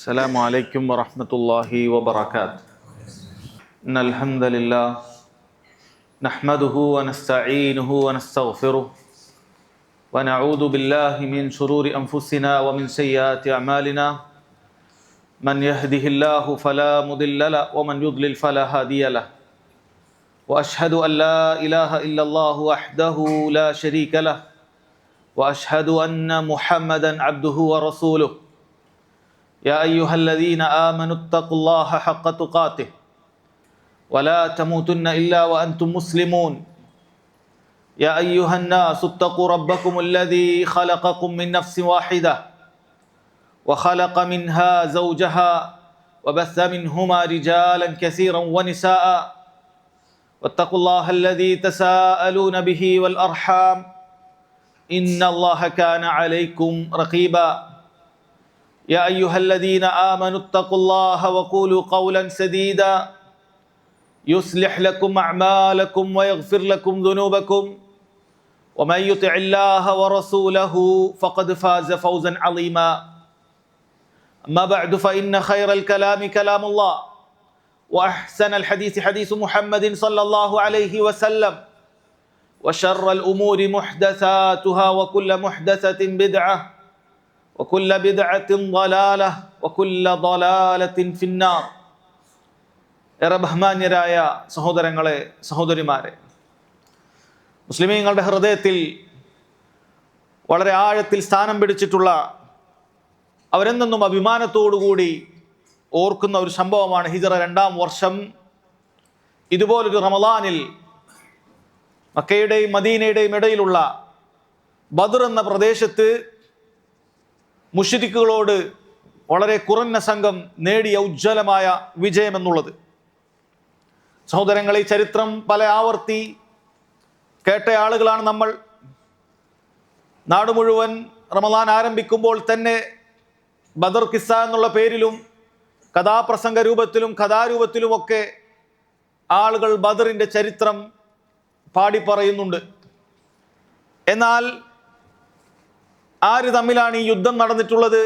السلام عليكم ورحمة الله وبركاته. إن الحمد لله نحمده ونستعينه ونستغفره ونعوذ بالله من شرور أنفسنا ومن سيئات أعمالنا. من يهده الله فلا مضل له ومن يضلل فلا هادي له. وأشهد أن لا إله إلا الله وحده لا شريك له وأشهد أن محمدا عبده ورسوله. يا أيها الذين آمنوا اتقوا الله حق تقاته ولا تموتن إلا وأنتم مسلمون. يا أيها الناس اتقوا ربكم الذي خلقكم من نفس واحدة وخلق منها زوجها وبث منهما رجالا كثيرا ونساء واتقوا الله الذي تساءلون به والأرحام إن الله كان عليكم رقيبا. يا أيها الذين آمنوا اتقوا الله وقولوا قولا سديدا يصلح لكم أعمالكم ويغفر لكم ذنوبكم ومن يطع الله ورسوله فقد فاز فوزا عظيما. أما بعد فإن خير الكلام كلام الله وأحسن الحديث حديث محمد صلى الله عليه وسلم وشر الأمور محدثاتها وكل محدثة بدعة وكل بدعة ضلالة وكل ضلالة في النار. ഏറെ ബഹുമാന്യരായ സഹോദരങ്ങളെ, സഹോദരിമാരെ, മുസ്ലിമീങ്ങളുടെ ഹൃദയത്തിൽ വളരെ ആഴത്തിൽ സ്ഥാനം പിടിച്ചിട്ടുള്ള, അവരെന്നും അഭിമാനത്തോടുകൂടി ഓർക്കുന്ന ഒരു സംഭവമാണ് ഹിജ്റ 2-ാം വർഷം ഇതുപോലൊരു റമളാനിൽ മക്കയുടെയും മദീനയുടെയും ഇടയിലുള്ള ബദർ എന്ന പ്രദേശത്ത് മുശ്രിക്കുകളോട് വളരെ കുറഞ്ഞ സംഘം നേടിയ ഉജ്ജ്വലമായ വിജയം എന്നുള്ളത്. സഹോദരങ്ങളെ, ഈ ചരിത്രം പല ആവർത്തി കേട്ട ആളുകളാണ് നമ്മൾ. നാട് മുഴുവൻ റമളാൻ ആരംഭിക്കുമ്പോൾ തന്നെ ബദർ കിസ്സ എന്നുള്ള പേരിലും കഥാപ്രസംഗ രൂപത്തിലും കഥാരൂപത്തിലുമൊക്കെ ആളുകൾ ബദറിൻ്റെ ചരിത്രം പാടിപ്പറയുന്നുണ്ട്. എന്നാൽ ആര് തമ്മിലാണ് ഈ യുദ്ധം നടന്നിട്ടുള്ളത്?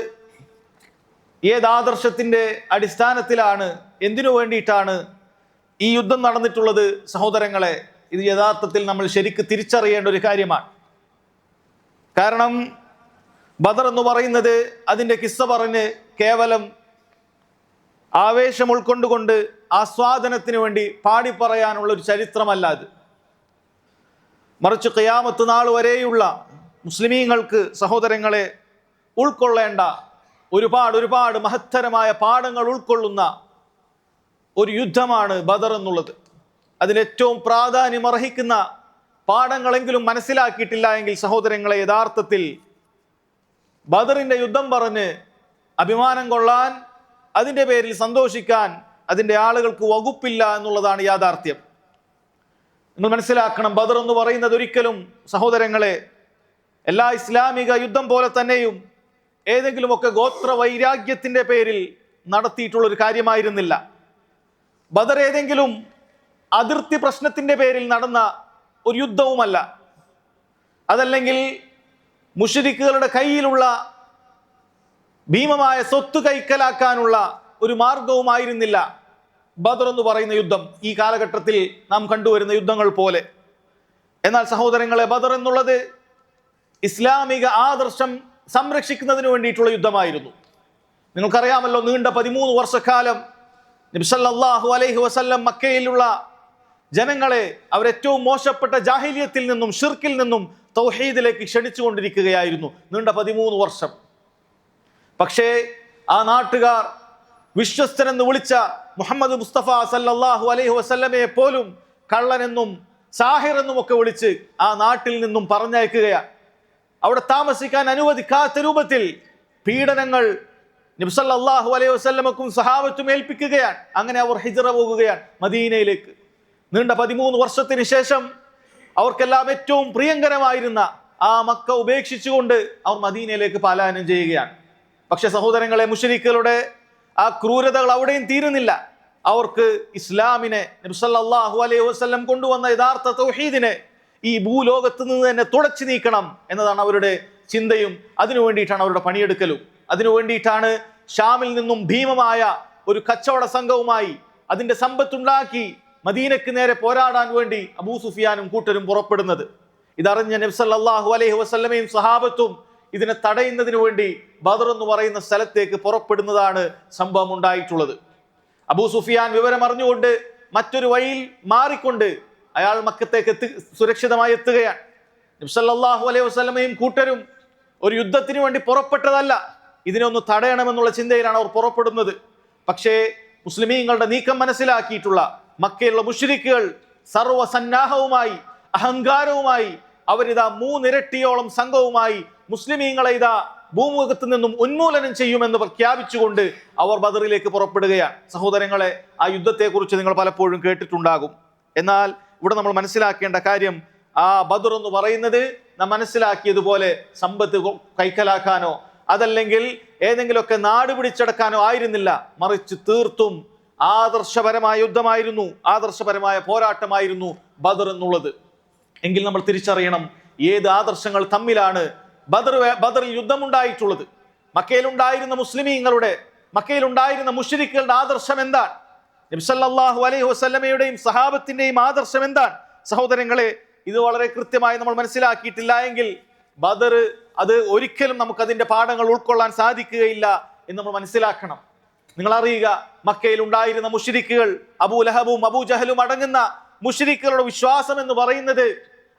ഏത് ആദർശത്തിൻ്റെ അടിസ്ഥാനത്തിലാണ്, എന്തിനു വേണ്ടിയിട്ടാണ് ഈ യുദ്ധം നടന്നിട്ടുള്ളത്? സഹോദരങ്ങളെ, ഇത് യഥാർത്ഥത്തിൽ നമ്മൾ ശരിക്ക് തിരിച്ചറിയേണ്ട ഒരു കാര്യമാണ്. കാരണം ബദർ എന്ന് പറയുന്നത് അതിൻ്റെ കിസ്സ പറഞ്ഞ് കേവലം ആവേശം ഉൾക്കൊണ്ടുകൊണ്ട് ആസ്വാദനത്തിന് വേണ്ടി പാടിപ്പറയാനുള്ള ഒരു ചരിത്രമല്ല അത്. മറിച്ച് ഖിയാമത്ത് നാൾ വരെയുള്ള മുസ്ലിമീങ്ങൾക്ക്, സഹോദരങ്ങളെ, ഉൾക്കൊള്ളേണ്ട ഒരുപാട് മഹത്തരമായ പാഠങ്ങൾ ഉൾക്കൊള്ളുന്ന ഒരു യുദ്ധമാണ് ബദർ എന്നുള്ളത്. അതിലേറ്റവും പ്രാധാന്യം അർഹിക്കുന്ന പാഠങ്ങളെങ്കിലും മനസ്സിലാക്കിയിട്ടില്ല എങ്കിൽ സഹോദരങ്ങളെ, യഥാർത്ഥത്തിൽ ബദറിൻ്റെ യുദ്ധം പറഞ്ഞ് അഭിമാനം കൊള്ളാൻ, അതിൻ്റെ പേരിൽ സന്തോഷിക്കാൻ അതിൻ്റെ ആളുകൾക്ക് വകുപ്പില്ല എന്നുള്ളതാണ് യാഥാർത്ഥ്യം. നിങ്ങൾ മനസ്സിലാക്കണം, ബദർ എന്ന് പറയുന്നത് ഒരിക്കലും, സഹോദരങ്ങളെ, എല്ലാ ഇസ്ലാമിക യുദ്ധം പോലെ തന്നെയും ഏതെങ്കിലുമൊക്കെ ഗോത്ര വൈരാഗ്യത്തിൻ്റെ പേരിൽ നടത്തിയിട്ടുള്ളൊരു കാര്യമായിരുന്നില്ല. ബദർ ഏതെങ്കിലും അതിർത്തി പ്രശ്നത്തിൻ്റെ പേരിൽ നടന്ന ഒരു യുദ്ധവുമല്ല. അതല്ലെങ്കിൽ മുശ്രിക്കുകളുടെ കയ്യിലുള്ള ഭീമമായ സ്വത്ത് കൈക്കലാക്കാനുള്ള ഒരു മാർഗവുമായിരുന്നില്ല ബദർ എന്ന് പറയുന്ന യുദ്ധം, ഈ കാലഘട്ടത്തിൽ നാം കണ്ടുവരുന്ന യുദ്ധങ്ങൾ പോലെ. എന്നാൽ സഹോദരങ്ങളെ, ബദർ എന്നുള്ളത് ഇസ്ലാമിക ആദർശം സംരക്ഷിക്കുന്നതിന് വേണ്ടിയിട്ടുള്ള യുദ്ധമായിരുന്നു. നിങ്ങൾക്കറിയാമല്ലോ, നീണ്ട 13 വർഷക്കാലം നബി സല്ലല്ലാഹു അലൈഹി വസല്ലം മക്കയിലുള്ള ജനങ്ങളെ അവരേറ്റവും മോശപ്പെട്ട ജാഹിലിയത്തിൽ നിന്നും ഷിർക്കിൽ നിന്നും തൗഹീദിലേക്ക് ക്ഷണിച്ചുകൊണ്ടിരിക്കുകയായിരുന്നു നീണ്ട 13 വർഷം. പക്ഷേ ആ നാട്ടുകാർ വിശ്വസ്തനെന്ന് വിളിച്ച മുഹമ്മദ് മുസ്തഫ സല്ലല്ലാഹു അലൈഹി വസല്ലമയെ പോലും കള്ളനെന്നും സാഹിർ എന്നും ഒക്കെ വിളിച്ച് ആ നാട്ടിൽ നിന്നും പറഞ്ഞയക്കുകയാണ്. അവിടെ താമസിക്കാൻ അനുവദിക്കാത്ത രൂപത്തിൽ പീഡനങ്ങൾ നബി സല്ലല്ലാഹു അലൈഹി വസല്ലമക്കും സഹാബത്തും ഏൽപ്പിക്കുകയാണ്. അങ്ങനെ അവർ ഹിജ്റ പോകുകയാണ് മദീനയിലേക്ക്. നീണ്ട 13 വർഷത്തിന് ശേഷം അവർക്കെല്ലാം ഏറ്റവും പ്രിയങ്കരമായിരുന്ന ആ മക്ക ഉപേക്ഷിച്ചുകൊണ്ട് അവർ മദീനയിലേക്ക് പലായനം ചെയ്യുകയാണ്. പക്ഷെ സഹോദരങ്ങളെ, മുശ്രിക്കുകളുടെ ആ ക്രൂരതകൾ അവിടെയും തീരുന്നില്ല. അവർക്ക് ഇസ്ലാമിനെ, നബി സല്ലല്ലാഹു അലൈഹി വസല്ലം കൊണ്ടുവന്ന യഥാർത്ഥ തൗഹീദിനെ ഈ ഭൂലോകത്ത് നിന്ന് തന്നെ തുടച്ചു നീക്കണം എന്നതാണ് അവരുടെ ചിന്തയും. അതിനു വേണ്ടിയിട്ടാണ് അവരുടെ പണിയെടുക്കലും. അതിനു വേണ്ടിയിട്ടാണ് ഷാമിൽ നിന്നും ഭീമമായ ഒരു കച്ചവട സംഘവുമായി അതിന്റെ സമ്പത്തുണ്ടാക്കി മദീനക്ക് നേരെ പോരാടാൻ വേണ്ടി അബൂ സുഫിയാനും കൂട്ടരും പുറപ്പെടുന്നത്. ഇതറിഞ്ഞ നബി സല്ലല്ലാഹു അലൈഹി വസല്ലമയും സഹാബത്തും ഇതിനെ തടയുന്നതിന് വേണ്ടി ബദർ എന്ന് പറയുന്ന സ്ഥലത്തേക്ക് പുറപ്പെടുന്നതാണ് സംഭവം ഉണ്ടായിട്ടുള്ളത്. അബൂ സുഫിയാൻ വിവരം അറിഞ്ഞുകൊണ്ട് മറ്റൊരു വഴിയിൽ മാറിക്കൊണ്ട് അയാൾ മക്കത്തേക്ക് സുരക്ഷിതമായി എത്തുകയാണ്. നബി സല്ലല്ലാഹു അലൈഹി വസല്ലമയും കൂട്ടരും ഒരു യുദ്ധത്തിന് വേണ്ടി പുറപ്പെട്ടതല്ല, ഇതിനെ ഒന്ന് തടയണമെന്നുള്ള ചിന്തയിലാണ് അവർ പുറപ്പെടുന്നത്. പക്ഷേ മുസ്ലിമീങ്ങളുടെ നീക്കം മനസ്സിലാക്കിയിട്ടുള്ള മക്കയിലുള്ള മുശ്രിക്കുകൾ സർവ്വസന്നാഹവുമായി അഹങ്കാരവുമായി അവരിതാ 3 ഇരട്ടിയോളം സംഘവുമായി മുസ്ലിമീങ്ങളെ ഇതാ ഭൂമുഖത്ത് നിന്നും ഉന്മൂലനം ചെയ്യുമെന്ന് പ്രഖ്യാപിച്ചുകൊണ്ട് അവർ ബദറിലേക്ക് പുറപ്പെടുകയാണ്. സഹോദരങ്ങളെ, ആ യുദ്ധത്തെക്കുറിച്ച് നിങ്ങൾ പലപ്പോഴും കേട്ടിട്ടുണ്ടാകും. എന്നാൽ ഇവിടെ നമ്മൾ മനസ്സിലാക്കേണ്ട കാര്യം, ആ ബദർ എന്ന് പറയുന്നത് നാം മനസ്സിലാക്കിയതുപോലെ സമ്പത്ത് കൈക്കലാക്കാനോ അതല്ലെങ്കിൽ ഏതെങ്കിലുമൊക്കെ നാട് പിടിച്ചെടുക്കാനോ ആയിരുന്നില്ല. മറിച്ച് തീർത്തും ആദർശപരമായ യുദ്ധമായിരുന്നു, ആദർശപരമായ പോരാട്ടമായിരുന്നു ബദർ എന്നുള്ളത്. എങ്കിൽ നമ്മൾ തിരിച്ചറിയണം ഏത് ആദർശങ്ങൾ തമ്മിലാണ് ബദറിൽ യുദ്ധമുണ്ടായിട്ടുള്ളത്. മക്കയിലുണ്ടായിരുന്ന മുസ്ലിമീങ്ങളുടെ, മക്കയിലുണ്ടായിരുന്ന മുശ്രിക്കുകളുടെ ആദർശം എന്താണ്? നബി സല്ലല്ലാഹു അലൈഹി വസല്ലമയുടെയും സഹാബത്തിന്റെയും ആദർശം എന്താണ്? സഹോദരങ്ങളെ, ഇത് വളരെ കൃത്യമായി നമ്മൾ മനസ്സിലാക്കിയിട്ടില്ല എങ്കിൽ ബദർ അത് ഒരിക്കലും നമുക്ക് അതിന്റെ പാഠങ്ങൾ ഉൾക്കൊള്ളാൻ സാധിക്കുകയില്ല എന്ന് നമ്മൾ മനസ്സിലാക്കണം. നിങ്ങൾ അറിയുക, മക്കയിൽ ഉണ്ടായിരുന്ന മുശ്രിക്കുകൾ, അബൂ ലഹബും അബൂ ജഹലും അടങ്ങുന്ന മുശ്രിക്കുകളുടെ വിശ്വാസം എന്ന് പറയുന്നത്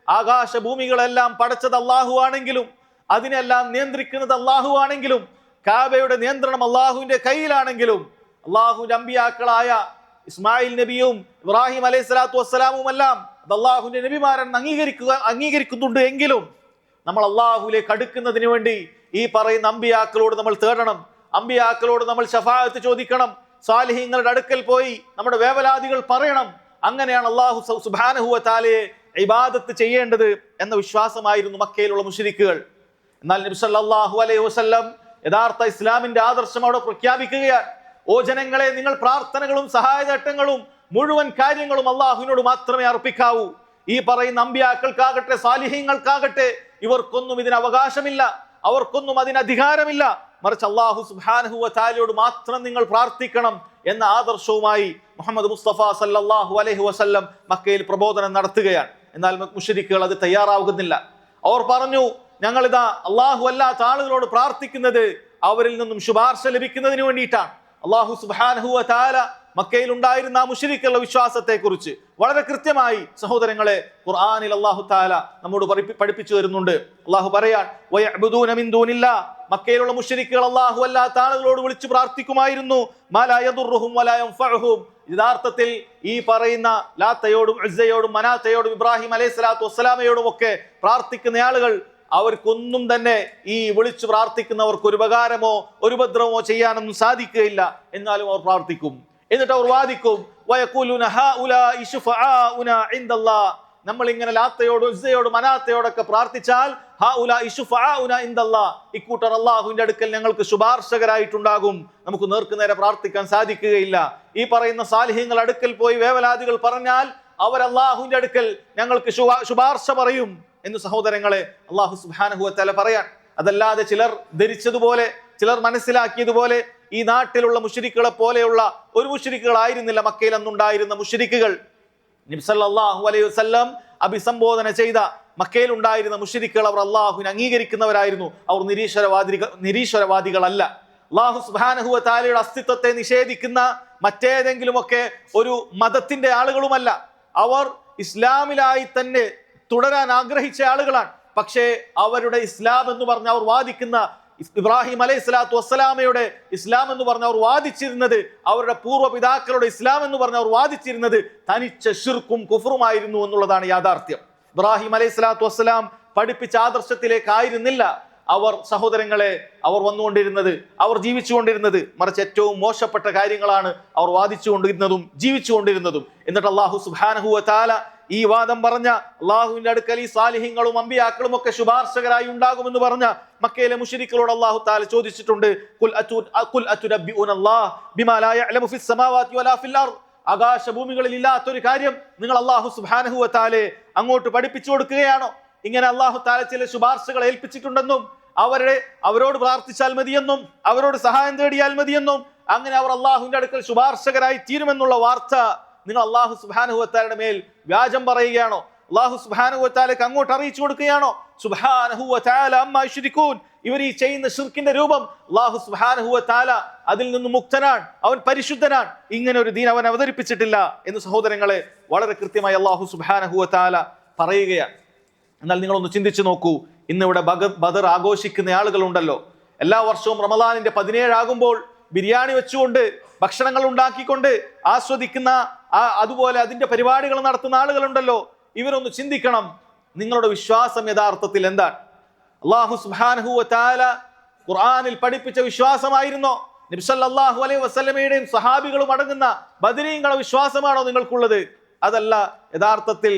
ആകാശഭൂമികളെല്ലാം പടച്ചത് അള്ളാഹു ആണെങ്കിലും അതിനെല്ലാം നിയന്ത്രിക്കുന്നത് അള്ളാഹു ആണെങ്കിലും കാബയുടെ നിയന്ത്രണം അള്ളാഹുവിന്റെ കയ്യിലാണെങ്കിലും അള്ളാഹുവിന്റെ അമ്പിയാക്കളായ ഇസ്മായിൽ നബിയും ഇബ്രാഹിം അലൈഹി സ്വലാത്തു വസ്സലാമും എല്ലാം അത് അള്ളാഹുവിന്റെ നബിമാരെന്ന് അംഗീകരിക്കുന്നുണ്ട് എങ്കിലും നമ്മൾ അള്ളാഹുലേക്ക് അടുക്കുന്നതിന് വേണ്ടി ഈ പറയുന്ന അമ്പിയാക്കളോട് നമ്മൾ തേടണം, അമ്പിയാക്കളോട് നമ്മൾ ശഫാഅത്ത് ചോദിക്കണം, സാലിഹീങ്ങളുടെ അടുക്കൽ പോയി നമ്മുടെ വേവലാദികൾ പറയണം. അങ്ങനെയാണ് അള്ളാഹു സുബ്ഹാനഹു വ തആലയെ ഇബാദത്ത് ചെയ്യേണ്ടത് എന്ന വിശ്വാസമായിരുന്നു മക്കയിലുള്ള മുശ്രിക്കുകൾ. എന്നാൽ നബി സല്ലല്ലാഹു അലൈഹി വസല്ലം യഥാർത്ഥ ഇസ്ലാമിന്റെ ആദർശം അവിടെ പ്രഖ്യാപിക്കുകയാണ്. ഓ ജനങ്ങളെ, നിങ്ങൾ പ്രാർത്ഥനകളും സഹായതട്ടങ്ങളും മുഴുവൻ കാര്യങ്ങളും അള്ളാഹുവിനോട് മാത്രമേ അർപ്പിക്കാവൂ. ഈ പറയുന്ന അമ്പിയാക്കൾക്കാകട്ടെ സാലിഹീങ്ങൾക്കാകട്ടെ ഇവർക്കൊന്നും ഇതിന് അവകാശമില്ല, അവർക്കൊന്നും അതിന് അധികാരമില്ല. മറിച്ച് അള്ളാഹു സുബ്ഹാനഹു വ തആലയോട് മാത്രം നിങ്ങൾ പ്രാർത്ഥിക്കണം എന്ന ആദർശവുമായി മുഹമ്മദ് മുസ്തഫ സല്ലല്ലാഹു അലൈഹി വസല്ലം മക്കയിൽ പ്രബോധനം നടത്തുകയാണ്. എന്നാൽ മുശ്രിക്കുകൾ അത് തയ്യാറാവുന്നില്ല. അവർ പറഞ്ഞു, ഞങ്ങളിതാ അള്ളാഹു അല്ലാത്ത ആളുകളോട് പ്രാർത്ഥിക്കുന്നത് അവരിൽ നിന്നും ശുപാർശ ലഭിക്കുന്നതിന് വേണ്ടിയിട്ടാണ്. അള്ളാഹു സുബ്ഹാനഹു വ തആല മക്കയിൽ ഉണ്ടായിരുന്ന ആ മുശ്രിക്കുകളുടെ വിശ്വാസത്തെ കുറിച്ച് വളരെ കൃത്യമായി സഹോദരങ്ങളെ ഖുർആനിൽ അല്ലാഹു തആല നമ്മോട് പഠിപ്പിച്ചു തരുന്നുണ്ട്. അള്ളാഹു പറയാൻ, വയഅ്ബുദൂന മിൻ ദൂനില്ലാഹ്, മക്കയിലുള്ള മുശ്രിക്കുകൾ അള്ളാഹു അല്ലാത്ത ആളുകളോട് വിളിച്ചു പ്രാർത്ഥിക്കുമായിരുന്നു. മാ ലാ യദുർറുഹും വലാ യൻഫഉഹും, യഥാർത്ഥത്തിൽ ഈ പറയുന്ന ലാത്തയോടും ഉസ്സയോടും മനാത്തയോടും ഇബ്രാഹിം അലൈഹി സ്വലാത്തു വസ്സലാമയോടും ഒക്കെ പ്രാർത്ഥിക്കുന്ന ആളുകൾ അവർക്കൊന്നും തന്നെ ഈ വിളിച്ചു പ്രാർത്ഥിക്കുന്നവർക്ക് ഒരു ഉപകാരമോ ഒരു ഉപദ്രവമോ ചെയ്യാനൊന്നും സാധിക്കുകയില്ല. എന്നാലും അവർ പ്രാർത്ഥിക്കും. എന്നിട്ട് അവർ വാദിക്കും, വയഖൂലുന ഹൗലാഇ ശുഫആഉന ഇൻദല്ലാഹ്, നമ്മൾ ഇങ്ങനെ ലാത്തയോടും ഉസ്സയോടും മനാത്തയോടൊക്കെ പ്രാർത്ഥിച്ചാൽ ഹൗലാഇ ശുഫആഉന ഇൻദല്ലാഹ്, ഇക്കൂട്ടർ അല്ലാഹുവിന്റെ അടുക്കൽ ഞങ്ങൾക്ക് ശുപാർശകരായിട്ടുണ്ടാകും, നമുക്ക് നേർക്കുനേരെ പ്രാർത്ഥിക്കാൻ സാധിക്കുകയില്ല. ഈ പറയുന്ന സാലിഹീങ്ങൾ അടുക്കൽ പോയി വേവലാദികൾ പറഞ്ഞാൽ അവർ അല്ലാഹുവിന്റെ അടുക്കൽ ഞങ്ങൾക്ക് ശുപാർശ പറയും എന്ന് സഹോദരങ്ങളെ അള്ളാഹു സുബ്ഹാനഹു വ തആല പറയാൻ. അതല്ലാതെ ചിലർ ധരിച്ചതുപോലെ, ചിലർ മനസ്സിലാക്കിയതുപോലെ ഈ നാട്ടിലുള്ള മുശ്രിക്കുകളെ പോലെയുള്ള ഒരു മുശ്രിക്കുകളായിരുന്നില്ല മക്കയിൽ അന്നുണ്ടായിരുന്ന മുശ്രിക്കുകൾ. നബി സല്ലല്ലാഹു അലൈഹി വസല്ലം അഭിസംബോധന ചെയ്ത മക്കയിൽ ഉണ്ടായിരുന്ന മുശ്രിക്കുകൾ അവർ അള്ളാഹുവിനെ അംഗീകരിക്കുന്നവരായിരുന്നു. അവർ നിരീശ്വരവാദികളല്ല. അള്ളാഹു സുബ്ഹാനഹു വ തആലയുടെ അസ്തിത്വത്തെ നിഷേധിക്കുന്ന മറ്റേതെങ്കിലുമൊക്കെ ഒരു മതത്തിന്റെ ആളുകളുമല്ല. അവർ ഇസ്ലാമിലായി തന്നെ തുടരാൻ ആഗ്രഹിച്ച ആളുകളാണ്. പക്ഷേ അവരുടെ ഇസ്ലാം എന്ന് പറഞ്ഞ അവർ വാദിക്കുന്ന ഇബ്രാഹിം അലൈഹി സ്വലാത്തു വസ്സലാമയുടെ ഇസ്ലാം എന്ന് പറഞ്ഞ അവർ വാദിച്ചിരുന്നത്, അവരുടെ പൂർവ്വപിതാക്കളുടെ ഇസ്ലാം എന്ന് പറഞ്ഞ അവർ വാദിച്ചിരുന്നത് തനിച്ച ശിർക്കും കുഫറുമായിരുന്നു എന്നുള്ളതാണ് യാഥാർത്ഥ്യം. ഇബ്രാഹിം അലൈഹി സ്വലാത്തു വസ്സലാം പഠിപ്പിച്ച ആദർശത്തിലേക്കായിരുന്നില്ല അവർ സഹോദരങ്ങളെ അവർ വന്നുകൊണ്ടിരുന്നത്, അവർ ജീവിച്ചുകൊണ്ടിരുന്നത്. മറിച്ച് ഏറ്റവും മോശപ്പെട്ട കാര്യങ്ങളാണ് അവർ വാദിച്ചുകൊണ്ടിരുന്നതും ജീവിച്ചുകൊണ്ടിരുന്നതും. എന്നിട്ട് അല്ലാഹു സുബ്ഹാനഹു വ തആല ഈ വാദം പറഞ്ഞ അള്ളാഹുവിന്റെ അടുക്കൽ ഈ സാലിഹ്യങ്ങളും അമ്പിയാക്കളും ഒക്കെ ശുപാർശകരായി ഉണ്ടാകുമെന്ന് പറഞ്ഞ മക്കയിലെ മുശ്രിക്കുകളോട് അല്ലാഹു തആല ചോദിച്ചിട്ടുണ്ട്, ഖുൽ അതുനബ്ബിഉനല്ലാഹ് ബിമാ ലാ യഅലമു ഫിസ് സമാവാതി വലാ ഫിൽ അർദ്, ആകാശഭൂമികളിൽ ഇല്ലാത്തൊരു കാര്യം നിങ്ങൾ അല്ലാഹു സുബ്ഹാനഹു വ തആലയെ അങ്ങോട്ട് പഠിപ്പിച്ചു കൊടുക്കുകയാണോ? ഇങ്ങനെ അല്ലാഹു തആല ചില ശുപാർശകൾ ഏൽപ്പിച്ചിട്ടുണ്ടെന്നും അവരോട് പ്രാർത്ഥിച്ചാൽ മതിയെന്നും അവരോട് സഹായം തേടിയാൽ മതിയെന്നും അങ്ങനെ അവർ അള്ളാഹുവിന്റെ അടുക്കൽ ശുപാർശകരായി തീരുമെന്നുള്ള വാർത്ത നിങ്ങൾ അള്ളാഹു സുബ്ഹാനഹു വതആലയുടെ മേൽ വ്യാജം പറയുകയാണോ? അള്ളാഹു സുബ്ഹാനഹു വതആലയ്ക്ക് അങ്ങോട്ട് അറിയിച്ചു കൊടുക്കുകയാണോ? സുബ്ഹാനഹു വതആല അമ്മാ യുശ്രികൂൻ. ഇവർ ഈ ചെയ്യുന്ന ശിർക്കിന്റെ രൂപം അള്ളാഹു സുബ്ഹാനഹു വതആല അതിൽ നിന്ന് മുക്തനാണ്, അവൻ പരിശുദ്ധനാണ്. ഇങ്ങനെ ഒരു ദീൻ അവൻ അവതരിപ്പിച്ചിട്ടില്ല എന്ന് സഹോദരങ്ങളെ വളരെ കൃത്യമായി അള്ളാഹു സുബ്ഹാനഹു വതആല പറയുകയാണ്. എന്നാൽ നിങ്ങളൊന്ന് ചിന്തിച്ചു നോക്കൂ, ഇന്നിവിടെ ബദർ ആഘോഷിക്കുന്ന ആളുകളുണ്ടല്ലോ. എല്ലാ വർഷവും റമദാനിന്റെ 17 ആകുമ്പോൾ ബിരിയാണി വെച്ചുകൊണ്ട് ഭക്ഷണങ്ങൾ ഉണ്ടാക്കിക്കൊണ്ട് ആസ്വദിക്കുന്ന അതുപോലെ അതിന്റെ പരിപാടികൾ നടത്തുന്ന ആളുകളുണ്ടല്ലോ. ഇവരൊന്ന് ചിന്തിക്കണം, നിങ്ങളുടെ വിശ്വാസം യഥാർത്ഥത്തിൽ എന്താണ്? അല്ലാഹു സുബ്ഹാനഹു വതആല ഖുർആനിൽ പഠിപ്പിച്ച വിശ്വാസമായിരുന്നോ? നബി സല്ലല്ലാഹു അലൈഹി വസല്ലമയുടെയും സഹാബികളും അടങ്ങുന്ന ബദരീങ്ങളുടെ വിശ്വാസമാണോ നിങ്ങൾക്കുള്ളത്? അതല്ല, യഥാർത്ഥത്തിൽ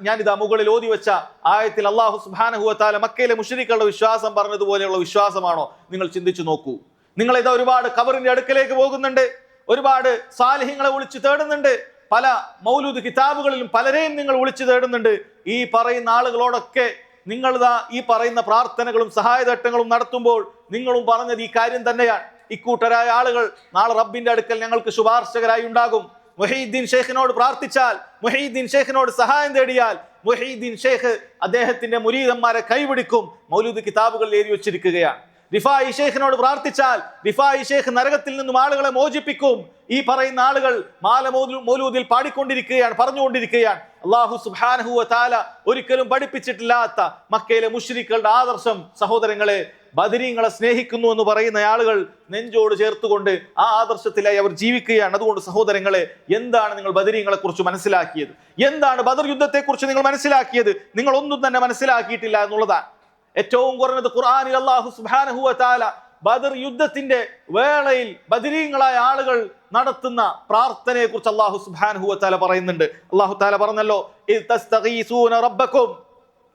ഞാനിതാ മുകളിൽ ഓതി വെച്ച ആയത്തിൽ അല്ലാഹു സുബ്ഹാനഹു വതആല മക്കയിലെ മുശ്രിക്കുകളുടെ വിശ്വാസം പറഞ്ഞതുപോലെയുള്ള വിശ്വാസമാണോ? നിങ്ങൾ ചിന്തിച്ചു നോക്കൂ. നിങ്ങൾ ഇതാ ഒരുപാട് ഖബറിന്റെ അടുക്കലേക്ക് പോകുന്നുണ്ട്, ഒരുപാട് സാലിഹ്യങ്ങളെ വിളിച്ചു തേടുന്നുണ്ട്, പല മൗലൂദ് കിതാബുകളിലും പലരെയും നിങ്ങൾ വിളിച്ചു തേടുന്നുണ്ട്. ഈ പറയുന്ന ആളുകളോടൊക്കെ നിങ്ങളിതാ ഈ പറയുന്ന പ്രാർത്ഥനകളും സഹായതട്ടങ്ങളും നടത്തുമ്പോൾ നിങ്ങളും പറഞ്ഞത് ഈ കാര്യം തന്നെയാണ്. ഇക്കൂട്ടരായ ആളുകൾ നാളെ റബ്ബിന്റെ അടുക്കൽ ഞങ്ങൾക്ക് ശുപാർശകരായി ഉണ്ടാകും. മുഹീദ്ദീൻ ഷേഖിനോട് പ്രാർത്ഥിച്ചാൽ, മുഹീദ്ദീൻ ഷേഖിനോട് സഹായം തേടിയാൽ മുഹീദ്ദീൻ ഷേഖ് അദ്ദേഹത്തിന്റെ മുരീദന്മാരെ കൈപിടിക്കും. മൗലൂദ് കിതാബുകളിൽ എഴുതി വെച്ചിരിക്കുകയാണ്. റിഫായി ഷേഖിനോട് പ്രാർത്ഥിച്ചാൽ റിഫായി ഷേഖ് നരകത്തിൽ നിന്നും ആളുകളെ മോചിപ്പിക്കും. ഈ പറയുന്ന ആളുകൾ മാല മൗലൂദിൽ പാടിക്കൊണ്ടിരിക്കുകയാണ്, പറഞ്ഞുകൊണ്ടിരിക്കുകയാണ്. അല്ലാഹു സുബ്ഹാനഹു വതആല ഒരിക്കലും പഠിപ്പിച്ചിട്ടില്ലാത്ത മക്കയിലെ മുശ്രിക്കുകളുടെ ആദർശം സഹോദരങ്ങളെ, ബദരീങ്ങളെ സ്നേഹിക്കുന്നു എന്ന് പറയുന്ന ആളുകൾ നെഞ്ചോട് ചേർത്തുകൊണ്ട് ആ ആദർശത്തിലായി അവർ ജീവിക്കുകയാണ്. അതുകൊണ്ട് സഹോദരങ്ങളെ, എന്താണ് നിങ്ങൾ ബദരീങ്ങളെ കുറിച്ച് മനസ്സിലാക്കിയത്? എന്താണ് ബദർ യുദ്ധത്തെ കുറിച്ച് നിങ്ങൾ മനസ്സിലാക്കിയത്? നിങ്ങൾ ഒന്നും തന്നെ മനസ്സിലാക്കിയിട്ടില്ല എന്നുള്ളതാണ്. ഏറ്റവും കുറഞ്ഞത് ഖുർആനിൽ അല്ലാഹു സുബ്ഹാനഹു വതആല ബദർ യുദ്ധത്തിന്റെ വേളയിൽ ബദരീങ്ങളായ ആളുകൾ നടത്തുന്ന പ്രാർത്ഥനയെ കുറിച്ച് അല്ലാഹു സുബ്ഹാനഹു വതആല പറയുന്നുണ്ട്. അല്ലാഹു തആല പറഞ്ഞല്ലോ, ഇദ് തസ്തഗീസൂന റബ്ബക്കും,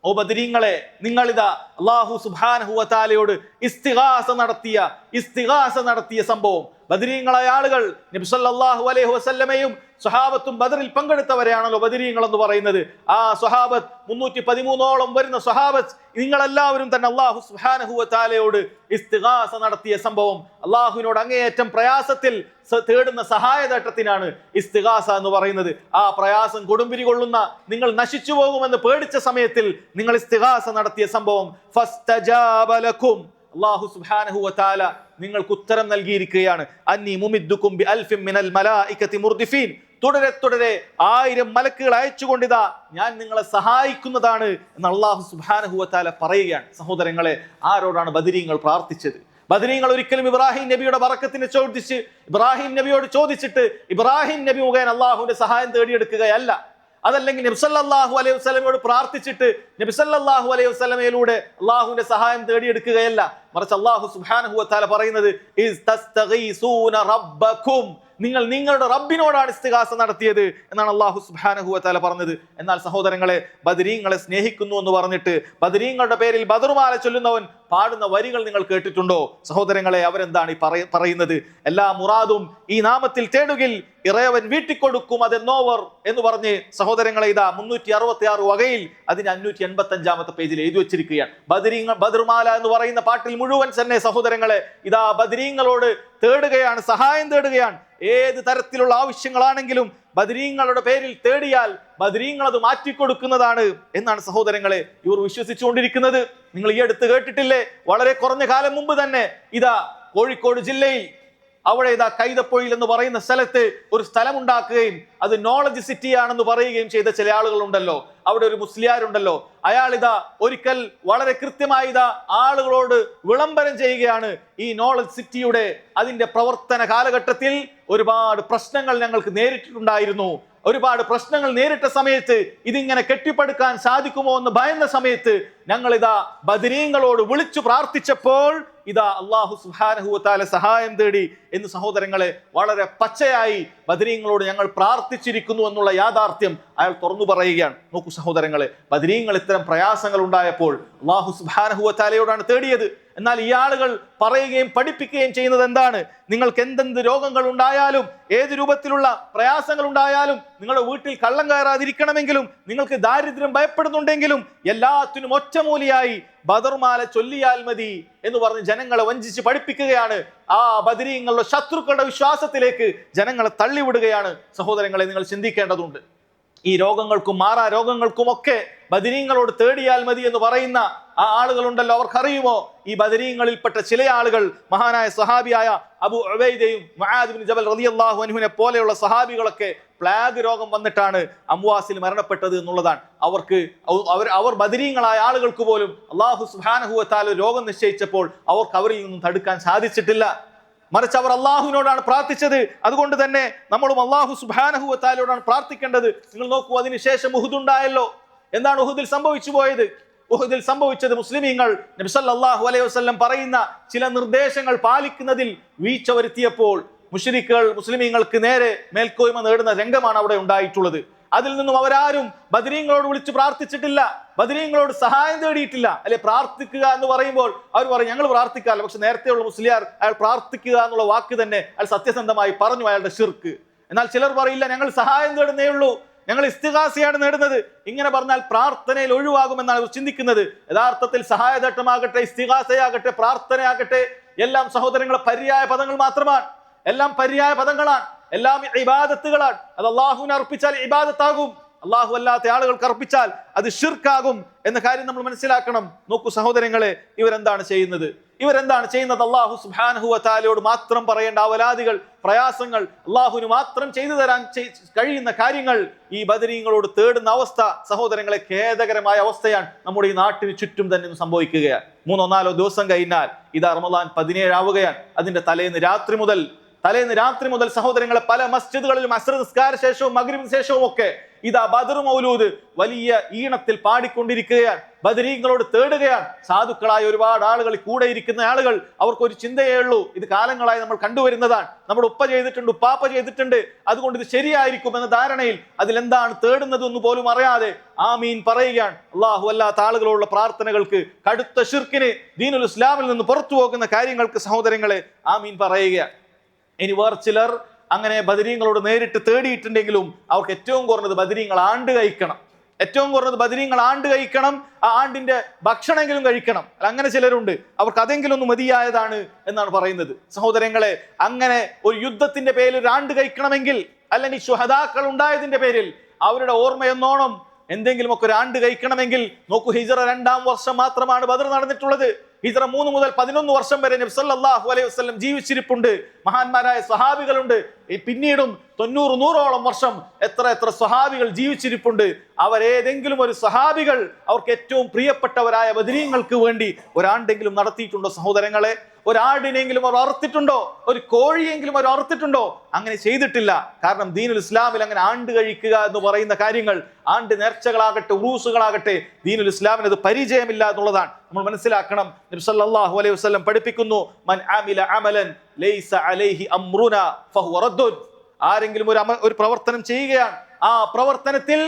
ഓ ബദരീങ്ങളെ, നിങ്ങളിതാ അല്ലാഹു സുബ്ഹാനഹു വതആലയോട് ഇസ്തിഗാസ നടത്തിയ സംഭവം. ബദരീങ്ങളായ ആളുകൾ നബി സല്ലല്ലാഹു അലൈഹി വസല്ലമയും സ്വഹാബത്തും ബദറിൽ പങ്കെടുത്തവരെയാണല്ലോ ബദരീങ്ങൾ എന്ന് പറയുന്നത്. ആ സ്വഹാബത്ത് 313ഓളം വരുന്ന സ്വഹാബത്ത് നിങ്ങളെല്ലാവരും തന്നെ അല്ലാഹു സുബ്ഹാനഹു വതആലയോട് ഇസ്തിഗാസ നടത്തിയ സംഭവം. അല്ലാഹുവിനോട് അങ്ങേയറ്റം പ്രയാസത്തിൽ തേടുന്ന സഹായതട്ടത്തിനാണ് ഇസ്തിഗാസ എന്ന് പറയുന്നത്. ആ പ്രയാസം കൊടുമ്പിരി കൊള്ളുന്ന, നിങ്ങൾ നശിച്ചു പോകുമെന്ന് പേടിച്ച സമയത്തിൽ നിങ്ങൾ ഇസ്തിഗാസ നടത്തിയ സംഭവം. ഫസ്തജാബ ലക്കും, അല്ലാഹു സുബ്ഹാനഹു വതആല നിങ്ങൾക്ക് ഉത്തരം നൽകിയിരിക്കുകയാണ്. അന്നി മുമിദ്ദുക്കും ബി അൽഫിൻ മിനൽ മലായികതി മുർദിഫീൻ, തുടരെ 1000 മലക്കുകൾ അയച്ചുകൊണ്ടിതാ ഞാൻ നിങ്ങളെ സഹായിക്കുന്നതാണ് എന്ന് അല്ലാഹു സുബ്ഹാനഹു വതആല പറയുകയാണ്. സഹോദരങ്ങളെ, ആരോടാണ് ബദരീങ്ങൾ പ്രാർത്ഥിച്ചത്? ബദരീങ്ങൾ ഒരിക്കലും ഇബ്രാഹിം നബിയുടെ ബറക്കത്തിനെ ഇബ്രാഹിം നബിയോട് ചോദിച്ചിട്ട് ഇബ്രാഹിം നബി മുഖേന അല്ലാഹുവിന്റെ സഹായം തേടിയെടുക്കുകയല്ല. അതല്ലെങ്കിൽ നബി സല്ലല്ലാഹു അലൈഹി വസല്ലമയോട് പ്രാർത്ഥിച്ചിട്ട് നബി സല്ലല്ലാഹു അലൈഹി വസല്ലമയിലൂടെ അല്ലാഹുവിന്റെ സഹായം തേടിയെടുക്കുകയല്ല. മറിച്ച് അല്ലാഹു സുബ്ഹാനഹു വതആല പറയുന്നത്, ഇസ് തസ്തഗീസൂന റബ്ബക്കും, നിങ്ങൾ നിങ്ങളുടെ റബ്ബിനോടാണ് ഇസ്തിഗാസ നടത്തിയത് എന്നാണ് അല്ലാഹു സുബ്ഹാനഹു വതആല പറഞ്ഞത്. എന്നാൽ സഹോദരങ്ങളെ, ബദരീങ്ങളെ സ്നേഹിക്കുന്നു എന്ന് പറഞ്ഞിട്ട് ബദരീങ്ങളുടെ പേരിൽ ബദറുമാല ചൊല്ലുന്നവൻ പാടുന്ന വരികൾ നിങ്ങൾ കേട്ടിട്ടുണ്ടോ? സഹോദരങ്ങളെ, അവരെന്താണ് ഈ പറയുന്നത്? എല്ലാ മുറാദും ഈ നാമത്തിൽ തേടുകിൽ ഇറയവൻ വീട്ടിക്കൊടുക്കും അതെന്നോവർ എന്ന് പറഞ്ഞ് സഹോദരങ്ങളെ, ഇതാ 366 വകയിൽ അതിന് 585-ാമത്തെ പേജിൽ എഴുതി വെച്ചിരിക്കുകയാണ്. ബദറുമാല എന്ന് പറയുന്ന പാട്ടിൽ മുഴുവൻ തന്നെ സഹോദരങ്ങളെ, ഇതാ ബദരീങ്ങളോട് തേടുകയാണ്, സഹായം തേടുകയാണ്. ഏത് തരത്തിലുള്ള ആവശ്യങ്ങളാണെങ്കിലും ബദരീങ്ങളുടെ പേരിൽ തേടിയാൽ ബദരീങ്ങൾ അത് മാറ്റിക്കൊടുക്കുന്നതാണ് എന്നാണ് സഹോദരങ്ങളെ ഇവർ വിശ്വസിച്ചുകൊണ്ടിരിക്കുന്നത്. നിങ്ങൾ ഈ അടുത്ത് കേട്ടിട്ടില്ലേ? വളരെ കുറഞ്ഞ കാലം മുമ്പ് തന്നെ ഇതാ കോഴിക്കോട് ജില്ലയിൽ അവിടെ ഇതാ കൈതപ്പൊയിൽ എന്ന് പറയുന്ന സ്ഥലത്ത് ഒരു സ്ഥലം ഉണ്ടാക്കുകയും അത് നോളജ് സിറ്റി ആണെന്ന് പറയുകയും ചെയ്ത ചില ആളുകളുണ്ടല്ലോ. അവിടെ ഒരു മുസ്ലിയാരുണ്ടല്ലോ, അയാൾ ഇതാ ഒരിക്കൽ വളരെ കൃത്യമായി ഇതാ ആളുകളോട് വിളംബരം ചെയ്യുകയാണ്, ഈ നോളജ് സിറ്റിയുടെ അതിന്റെ പ്രവർത്തന കാലഘട്ടത്തിൽ ഒരുപാട് പ്രശ്നങ്ങൾ ഞങ്ങൾക്ക് നേരിട്ടിട്ടുണ്ടായിരുന്നു. ഒരുപാട് പ്രശ്നങ്ങൾ നേരിട്ട സമയത്ത് ഇതിങ്ങനെ കെട്ടിപ്പടുക്കാൻ സാധിക്കുമോ എന്ന് ഭയന്ന സമയത്ത് ഞങ്ങൾ ഇതാ ബദരീങ്ങളോട് വിളിച്ചു പ്രാർത്ഥിച്ചപ്പോൾ ഇതാ അല്ലാഹു സുബ്ഹാനഹു വതആല സഹായം തേടി എന്ന് സഹോദരങ്ങളെ വളരെ പച്ചയായി ബദരീങ്ങളോട് ഞങ്ങൾ പ്രാർത്ഥിച്ചിരിക്കുന്നു എന്നുള്ള യാഥാർത്ഥ്യം അയാൾ തുറന്നു പറയുകയാണ്. നോക്കൂ സഹോദരങ്ങളെ, ബദരീങ്ങൾ ഇത്തരം പ്രയാസങ്ങൾ ഉണ്ടായപ്പോൾ അല്ലാഹു സുബ്ഹാനഹു വതആലയോടാണ് തേടിയത്. എന്നാൽ ഈ ആളുകൾ പറയുകയും പഠിപ്പിക്കുകയും ചെയ്യുന്നത് എന്താണ്? നിങ്ങൾക്ക് എന്തെന്ത് രോഗങ്ങൾ ഉണ്ടായാലും, ഏത് രൂപത്തിലുള്ള പ്രയാസങ്ങൾ ഉണ്ടായാലും, നിങ്ങളുടെ വീട്ടിൽ കള്ളം കയറാതിരിക്കണമെങ്കിലും, നിങ്ങൾക്ക് ദാരിദ്ര്യം ഭയപ്പെടുന്നുണ്ടെങ്കിലും എല്ലാത്തിനും ഒറ്റമൂലിയായി ബദർമാല ചൊല്ലിയാൽ മതി എന്ന് പറഞ്ഞ് ജനങ്ങളെ വഞ്ചിച്ച് പഠിപ്പിക്കുകയാണ്. ആ ബദരീങ്ങളുടെ ശത്രുക്കളുടെ വിശ്വാസത്തിലേക്ക് ജനങ്ങളെ തള്ളിവിടുകയാണ്. സഹോദരങ്ങളെ, നിങ്ങൾ ചിന്തിക്കേണ്ടതുണ്ട്. ഈ രോഗങ്ങൾക്കും മാറാ രോഗങ്ങൾക്കുമൊക്കെ ബദരീങ്ങളോട് തേടിയാൽ മതി എന്ന് പറയുന്ന ആ ആളുകളുണ്ടല്ലോ, അവർക്കറിയുമോ ഈ ബദരീങ്ങളിൽപ്പെട്ട ചില ആളുകൾ മഹാനായ സഹാബിയായ അബു ഉബൈദയും മുആദ് ബിൻ ജബൽ റളിയല്ലാഹു അൻഹുവിനെ പോലെയുള്ള സഹാബികളൊക്കെ പ്ലാഗ് രോഗം വന്നിട്ടാണ് അംവാസിൽ മരണപ്പെട്ടത് എന്നുള്ളതാണ്. അവർ ബദരീങ്ങളായ ആളുകൾക്ക് പോലും അല്ലാഹു സുബ്ഹാനഹു വ തആല രോഗം നിശ്ചയിച്ചപ്പോൾ അവർക്ക് അവരിൽ നിന്നും തടുക്കാൻ സാധിച്ചിട്ടില്ല. മറിച്ച് അവർ അള്ളാഹുവിനോടാണ് പ്രാർത്ഥിച്ചത്. അതുകൊണ്ട് തന്നെ നമ്മളും അള്ളാഹു സുബ്ഹാനഹു വ തആലയോടാണ് പ്രാർത്ഥിക്കേണ്ടത്. നിങ്ങൾ നോക്കൂ, അതിനുശേഷം ഉഹുദ് ഉണ്ടായല്ലോ. എന്താണ് ഉഹുദിൽ സംഭവിച്ചു പോയത്? ഉഹുദിൽ സംഭവിച്ചത് മുസ്ലിമീങ്ങൾ നബി സല്ലല്ലാഹു അലൈഹി വസല്ലം പറയുന്ന ചില നിർദ്ദേശങ്ങൾ പാലിക്കുന്നതിൽ വീഴ്ച വരുത്തിയപ്പോൾ മുശ്രിക്കുകൾ മുസ്ലിമീങ്ങൾക്ക് നേരെ മേൽക്കോയ്മ നേടുന്ന രംഗമാണ് അവിടെ ഉണ്ടായിട്ടുള്ളത്. അതിൽ നിന്നും അവരാരും ബദരീങ്ങളോട് വിളിച്ച് പ്രാർത്ഥിച്ചിട്ടില്ല, ബദരീങ്ങളോട് സഹായം തേടിയിട്ടില്ല. അല്ലെ, പ്രാർത്ഥിക്കുക എന്ന് പറയുമ്പോൾ അവർ പറയും ഞങ്ങൾ പ്രാർത്ഥിക്കാമല്ലോ, പക്ഷെ നേരത്തെയുള്ള മുസ്ലിയാർ അയാൾ പ്രാർത്ഥിക്കുക എന്നുള്ള വാക്ക് തന്നെ അയാൾ സത്യസന്ധമായി പറഞ്ഞു, അയാളുടെ ശിർക്ക്. എന്നാൽ ചിലർ പറയില്ല, ഞങ്ങൾ സഹായം തേടുന്നേ ഉള്ളൂ, ഞങ്ങൾ ഇസ്തിഗാസയാണ് നേടുന്നത്. ഇങ്ങനെ പറഞ്ഞാൽ പ്രാർത്ഥനയിൽ ഒഴിവാകുമെന്നാണ് ഇവർ ചിന്തിക്കുന്നത്. യഥാർത്ഥത്തിൽ സഹായതട്ടമാകട്ടെ, ഇസ്തിഗാസയാകട്ടെ, പ്രാർത്ഥനയാകട്ടെ, എല്ലാം സഹോദരങ്ങളെ പര്യായ പദങ്ങൾ മാത്രമാണ്. എല്ലാം പര്യായ പദങ്ങളാണ്, എല്ലാം ഇബാദത്തുകളാണ്. അത് അള്ളാഹുവിനെ അർപ്പിച്ചാൽ ഇബാദത്താകും, അള്ളാഹു അല്ലാത്ത ആളുകൾക്ക് അർപ്പിച്ചാൽ അത് ശിർക്കാകും എന്ന കാര്യം നമ്മൾ മനസ്സിലാക്കണം. നോക്കൂ സഹോദരങ്ങളെ, ഇവരെന്താണ് ചെയ്യുന്നത്? അള്ളാഹു സുബ്ഹാനഹു വ തആലയോട് മാത്രം പറയേണ്ട അവലാദികൾ, പ്രയാസങ്ങൾ, അള്ളാഹുവിന് മാത്രം ചെയ്തു തരാൻ കഴിയുന്ന കാര്യങ്ങൾ ഈ ബദരീങ്ങളോട് തേടുന്ന അവസ്ഥ സഹോദരങ്ങളെ ഖേദകരമായ അവസ്ഥയാണ് നമ്മുടെ ഈ നാട്ടിന് ചുറ്റും തന്നെ സംഭവിക്കുകയാണ്. 3-4 ദിവസം കഴിഞ്ഞാൽ ഇതാ റമദാൻ 17 ആവുകയാണ്. അതിന്റെ തലേന്ന് രാത്രി മുതൽ സഹോദരങ്ങളെ പല മസ്ജിദുകളിലും അസ്ർ നിസ്കാര ശേഷവും മഗ്രിബിന് ശേഷവും ഒക്കെ ഇതാ ബദർ മൗലൂദ് വലിയ ഈണത്തിൽ പാടിക്കൊണ്ടിരിക്കുകയാണ്, ബദരീങ്ങളോട് തേടുകയാണ്. സാധുക്കളായ ഒരുപാട് ആളുകൾ, കൂടെ ഇരിക്കുന്ന ആളുകൾ, അവർക്കൊരു ചിന്തയേ ഉള്ളൂ, ഇത് കാലങ്ങളായി നമ്മൾ കണ്ടുവരുന്നതാണ്, നമ്മുടെ ഉപ്പ ചെയ്തിട്ടുണ്ട്, ഉപ്പാപ്പ ചെയ്തിട്ടുണ്ട്, അതുകൊണ്ട് ഇത് ശരിയായിരിക്കും എന്ന ധാരണയിൽ അതിലെന്താണ് തേടുന്നതെന്ന് പോലും അറിയാതെ ആമീൻ പറയുകയാണ്. അള്ളാഹു അല്ലാത്ത ആളുകളുള്ള പ്രാർത്ഥനകൾക്ക്, കടുത്ത ശിർക്കിന്, ദീനുൽ ഇസ്ലാമിൽ നിന്ന് പുറത്തു പോകുന്ന കാര്യങ്ങൾക്ക് സഹോദരങ്ങളെ ആമീൻ പറയുകയാണ്. ഇനി വേറെ ചിലർ അങ്ങനെ ബദരീങ്ങളോട് നേരിട്ട് തേടിയിട്ടുണ്ടെങ്കിലും അവർക്ക് ഏറ്റവും കുറഞ്ഞത് ബദരീങ്ങൾ ആണ്ട് കഴിക്കണം, ആ ആണ്ടിന്റെ ഭക്ഷണമെങ്കിലും കഴിക്കണം. അങ്ങനെ ചിലരുണ്ട്, അവർക്ക് അതെങ്കിലും ഒന്ന് മതിയായതാണ് എന്നാണ് പറയുന്നത്. സഹോദരങ്ങളെ, അങ്ങനെ ഒരു യുദ്ധത്തിന്റെ പേരിൽ ഒരു ആണ്ട് കഴിക്കണമെങ്കിൽ, അല്ലെങ്കിൽ ശുഹദാക്കൾ ഉണ്ടായതിന്റെ പേരിൽ അവരുടെ ഓർമ്മയെന്നോണം എന്തെങ്കിലുമൊക്കെ ഒരു ആണ്ട് കഴിക്കണമെങ്കിൽ നോക്കൂ, ഹിജ്റ 2-ാം വർഷം മാത്രമാണ് ബദർ നടന്നിട്ടുള്ളത്. ഹിജ്റ 3 മുതൽ 11 വർഷം വരെ നബി സല്ലല്ലാഹു അലൈഹി വസല്ലം ജീവിച്ചിരിപ്പുണ്ട്. മഹാന്മാരായ സ്വഹാബികളുണ്ട്. പിന്നീടും 90-100ഓളം വർഷം എത്ര സ്വഹാബികൾ ജീവിച്ചിരിപ്പുണ്ട്. അവരേതെങ്കിലും ഒരു സ്വഹാബികൾ അവർക്ക് ഏറ്റവും പ്രിയപ്പെട്ടവരായ ബദരീങ്ങൾക്ക് വേണ്ടി ഒരാണ്ടെങ്കിലും നടത്തിയിട്ടുണ്ടോ സഹോദരങ്ങളെ? ഒരാടിനെങ്കിലും അവർ അറുത്തിട്ടുണ്ടോ? ഒരു കോഴിയെങ്കിലും അവർ അറുത്തിട്ടുണ്ടോ? അങ്ങനെ ചെയ്തിട്ടില്ല. കാരണം ദീനുൽ ഇസ്ലാമിൽ അങ്ങനെ ആണ്ട് കഴിക്കുക എന്ന് പറയുന്ന കാര്യങ്ങൾ, ആണ്ട് നേർച്ചകളാകട്ടെ, ഉറൂസുകളാകട്ടെ, ദീനുൽ ഇസ്ലാമിന് അത് പരിചയമില്ല എന്നുള്ളതാണ് നമ്മൾ മനസ്സിലാക്കണം. നബി സല്ലല്ലാഹു അലൈഹി വസല്ലം പഠിപ്പിക്കുന്നു, മൻ അമില അമലൻ ലൈസ അലൈഹി അംറുനാ ഫഹുവ റദ്ദുൻ. ആരെങ്കിലും ഒരു പ്രവർത്തനം ചെയ്യുകയാണ്, ആ പ്രവർത്തനത്തിൽ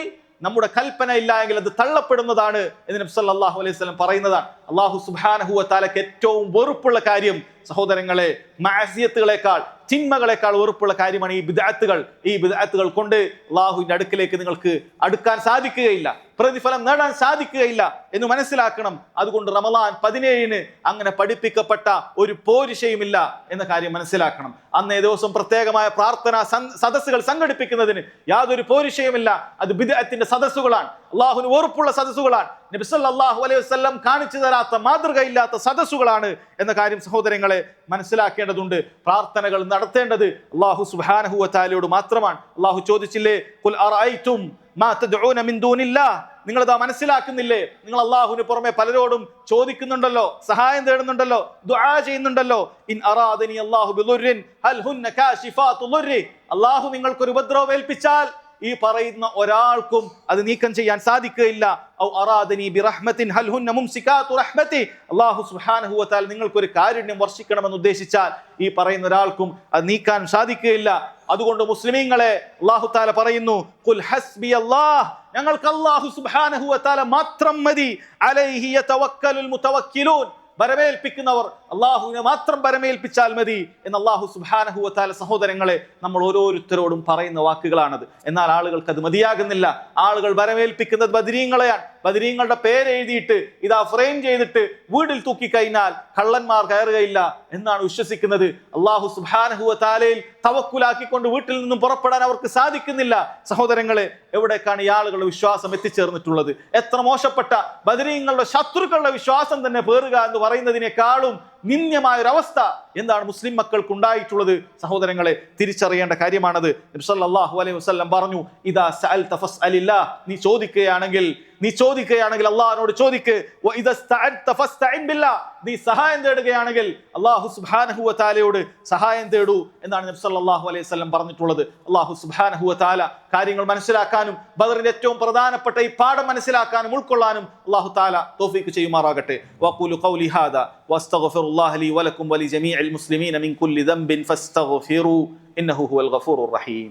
നമ്മുടെ കൽപ്പന ഇല്ല എങ്കിൽ അത് തള്ളപ്പെടുന്നതാണ് എന്ന് നബി സല്ലല്ലാഹു അലൈഹി വസല്ലം പറയുന്നതാണ്. അല്ലാഹു സുബ്ഹാനഹു വ തആലക്ക് ഏറ്റവും വെറുപ്പുള്ള കാര്യം സഹോദരങ്ങളെ, മഅസിയത്തുകളെക്കാൾ, തിന്മകളെക്കാൾ വെറുപ്പുള്ള കാര്യമാണ് ഈ ബിദ്അത്തുകൾ. ഈ ബിദ്അത്തുകൾ കൊണ്ട് അല്ലാഹുവിന്റെ അടുക്കിലേക്ക് നിങ്ങൾക്ക് അടുക്കാൻ സാധിക്കുകയില്ല, പ്രതിഫലം നേടാൻ സാധിക്കുകയില്ല എന്ന് മനസ്സിലാക്കണം. അതുകൊണ്ട് റമളാൻ 17-ന് അങ്ങനെ പഠിപ്പിക്കപ്പെട്ട ഒരു പോരിശയുമില്ല എന്ന കാര്യം മനസ്സിലാക്കണം. അന്നേ ദിവസം പ്രത്യേകമായ പ്രാർത്ഥനാ സദസ്സുകൾ സംഘടിപ്പിക്കുന്നതിന് യാതൊരു പോരിശയുമില്ല. അത് ബിദ്അത്തിന്റെ സദസ്സുകളാണ്, അല്ലാഹുവിന് വെറുപ്പുള്ള സദസ്സുകളാണ്, നബി സല്ലല്ലാഹു അലൈഹി വസല്ലം കാണിച്ചു തരാത്ത, മാതൃകയില്ലാത്ത സദസ്സുകളാണ് എന്ന കാര്യം സഹോദരങ്ങളെ മനസ്സിലാക്കേണ്ടതുണ്ട്. പ്രാർത്ഥനകൾ നടത്തേണ്ടത് അല്ലാഹു സുബ്ഹാനഹു വ തആലയോട് മാത്രമാണ്. അല്ലാഹു ചോദിച്ചില്ലേ, ഖുൽ അറഅയ്തും മാ തദ്ഊന മിൻ ദൂനില്ലാഹ്, നിങ്ങളത് മനസ്സിലാക്കുന്നില്ലേ? നിങ്ങൾ അല്ലാഹുവിന് പുറമെ പലരോടും ചോദിക്കുന്നുണ്ടല്ലോ, സഹായം തേടുന്നുണ്ടല്ലോ, ദുആ ചെയ്യുന്നുണ്ടല്ലോ. ഇൻ അറാദനി അല്ലാഹു ബിദുർരിൻ ഹൽ ഹുന്ന കാശിഫാതു ദുർരി, അല്ലാഹു നിങ്ങൾക്കൊരു ഉപദ്രവം ഏൽപ്പിച്ചാൽ ഈ പറയുന്ന ഒരാൾക്കും അത് നീക്കം ചെയ്യാൻ സാധിക്കുകയില്ല. ഔ അറാദനി ബിറഹ്മത്തിൻ ഹൽ ഹുന്ന മുംസികാതു റഹ്മതി, അല്ലാഹു സുബ്ഹാനഹു വ തആല നിങ്ങൾക്കൊരു കാരുണ്യം വർഷിക്കണമെന്ന് ഉദ്ദേശിച്ചാൽ ഈ പറയുന്ന ഒരാൾക്കും അത് നീക്കാൻ സാധിക്കുകയില്ല. അതുകൊണ്ട് മുസ്ലിമീങ്ങളെ അല്ലാഹു തആല പറയുന്നു, ഖുൽ ഹസ്ബി അല്ലാഹ്, ഞങ്ങൾക്ക് അല്ലാഹു സുബ്ഹാനഹു വ തആല മാത്രം മതി, അലൈഹി യതവക്കലുൽ മുതവക്കിലൂൻ, വരമേൽപ്പിക്കുന്നവർ അള്ളാഹുവിനെ മാത്രം വരമേൽപ്പിച്ചാൽ മതി എന്ന് അള്ളാഹു സുബ്ഹാനഹു വ തആല സഹോദരങ്ങളെ നമ്മൾ ഓരോരുത്തരോടും പറയുന്ന വാക്കുകളാണത്. എന്നാൽ ആളുകൾക്ക് അത് മതിയാകുന്നില്ല. ആളുകൾ വരമേൽപ്പിക്കുന്നത് ബദരീങ്ങളെയാണ്. ബദരീങ്ങളുടെ പേര് എഴുതിയിട്ട് ഇതാ ഫ്രെയിം ചെയ്തിട്ട് വീട്ടിൽ തൂക്കി കഴിഞ്ഞാൽ കള്ളന്മാർ കയറുകയില്ല എന്നാണ് വിശ്വസിക്കുന്നത്. അള്ളാഹു സുബ്ഹാനഹു വ തആലയിൽ തവക്കുലാക്കിക്കൊണ്ട് വീട്ടിൽ നിന്നും പുറപ്പെടാൻ അവർക്ക് സാധിക്കുന്നില്ല. സഹോദരങ്ങളെ, എവിടേക്കാണ് ഈ ആളുകളുടെ വിശ്വാസം എത്തിച്ചേർന്നിട്ടുള്ളത്? എത്ര മോശപ്പെട്ട ബദരീങ്ങളുടെ ശത്രുക്കളുടെ വിശ്വാസം തന്നെ പേറുക എന്ന് പറയുന്നതിനേക്കാളും നിന്ദ്യമായ ഒരു അവസ്ഥ എന്താണ് മുസ്ലിം മക്കൾക്ക് ഉണ്ടായിട്ടുള്ളത്? സഹോദരങ്ങളെ, തിരിച്ചറിയേണ്ട കാര്യമാണത്. നബി സല്ലല്ലാഹു അലൈഹി വസല്ലം പറഞ്ഞു, ഇദാ സഅൽത ഫസ്അലില്ലാഹ്, നീ ചോദിക്കുകയാണെങ്കിൽ അള്ളാഹിനോട് ചോദിക്ക്. വഇദാ ഇസ്തഅൻത ഫസ്തഇൻ ബില്ലാഹ്, നീ സഹായം തേടുകയാണെങ്കിൽ അല്ലാഹു സുബ്ഹാനഹു വ തആലയോട് സഹായം തേടൂ എന്നാണ് നബി സല്ലല്ലാഹു അലൈഹി വസല്ലം പറഞ്ഞിട്ടുള്ളത്. അല്ലാഹു സുബ്ഹാനഹു വ തആല കാര്യങ്ങൾ മനസ്സിലാക്കാനും ബദറിന്റെ ഏറ്റവും പ്രധാനപ്പെട്ട ഈ പാഠം മനസ്സിലാക്കാനും ഉൾക്കൊള്ളാനും അല്ലാഹു തആല തൗഫീഖ് ചെയ്യുമാറാകട്ടെ. വഖൂലു ഖൗലി ഹാദാ വസ്തഗ്ഫിറുല്ലാഹ ലി വലക്കും വലിജമീഇൽ മുസ്ലിമീന മിൻ കുല്ലി ദംബിൻ ഫസ്തഗ്ഫിറൂ ഇന്നഹു ഹുവൽ ഗഫൂറുർ റഹീം.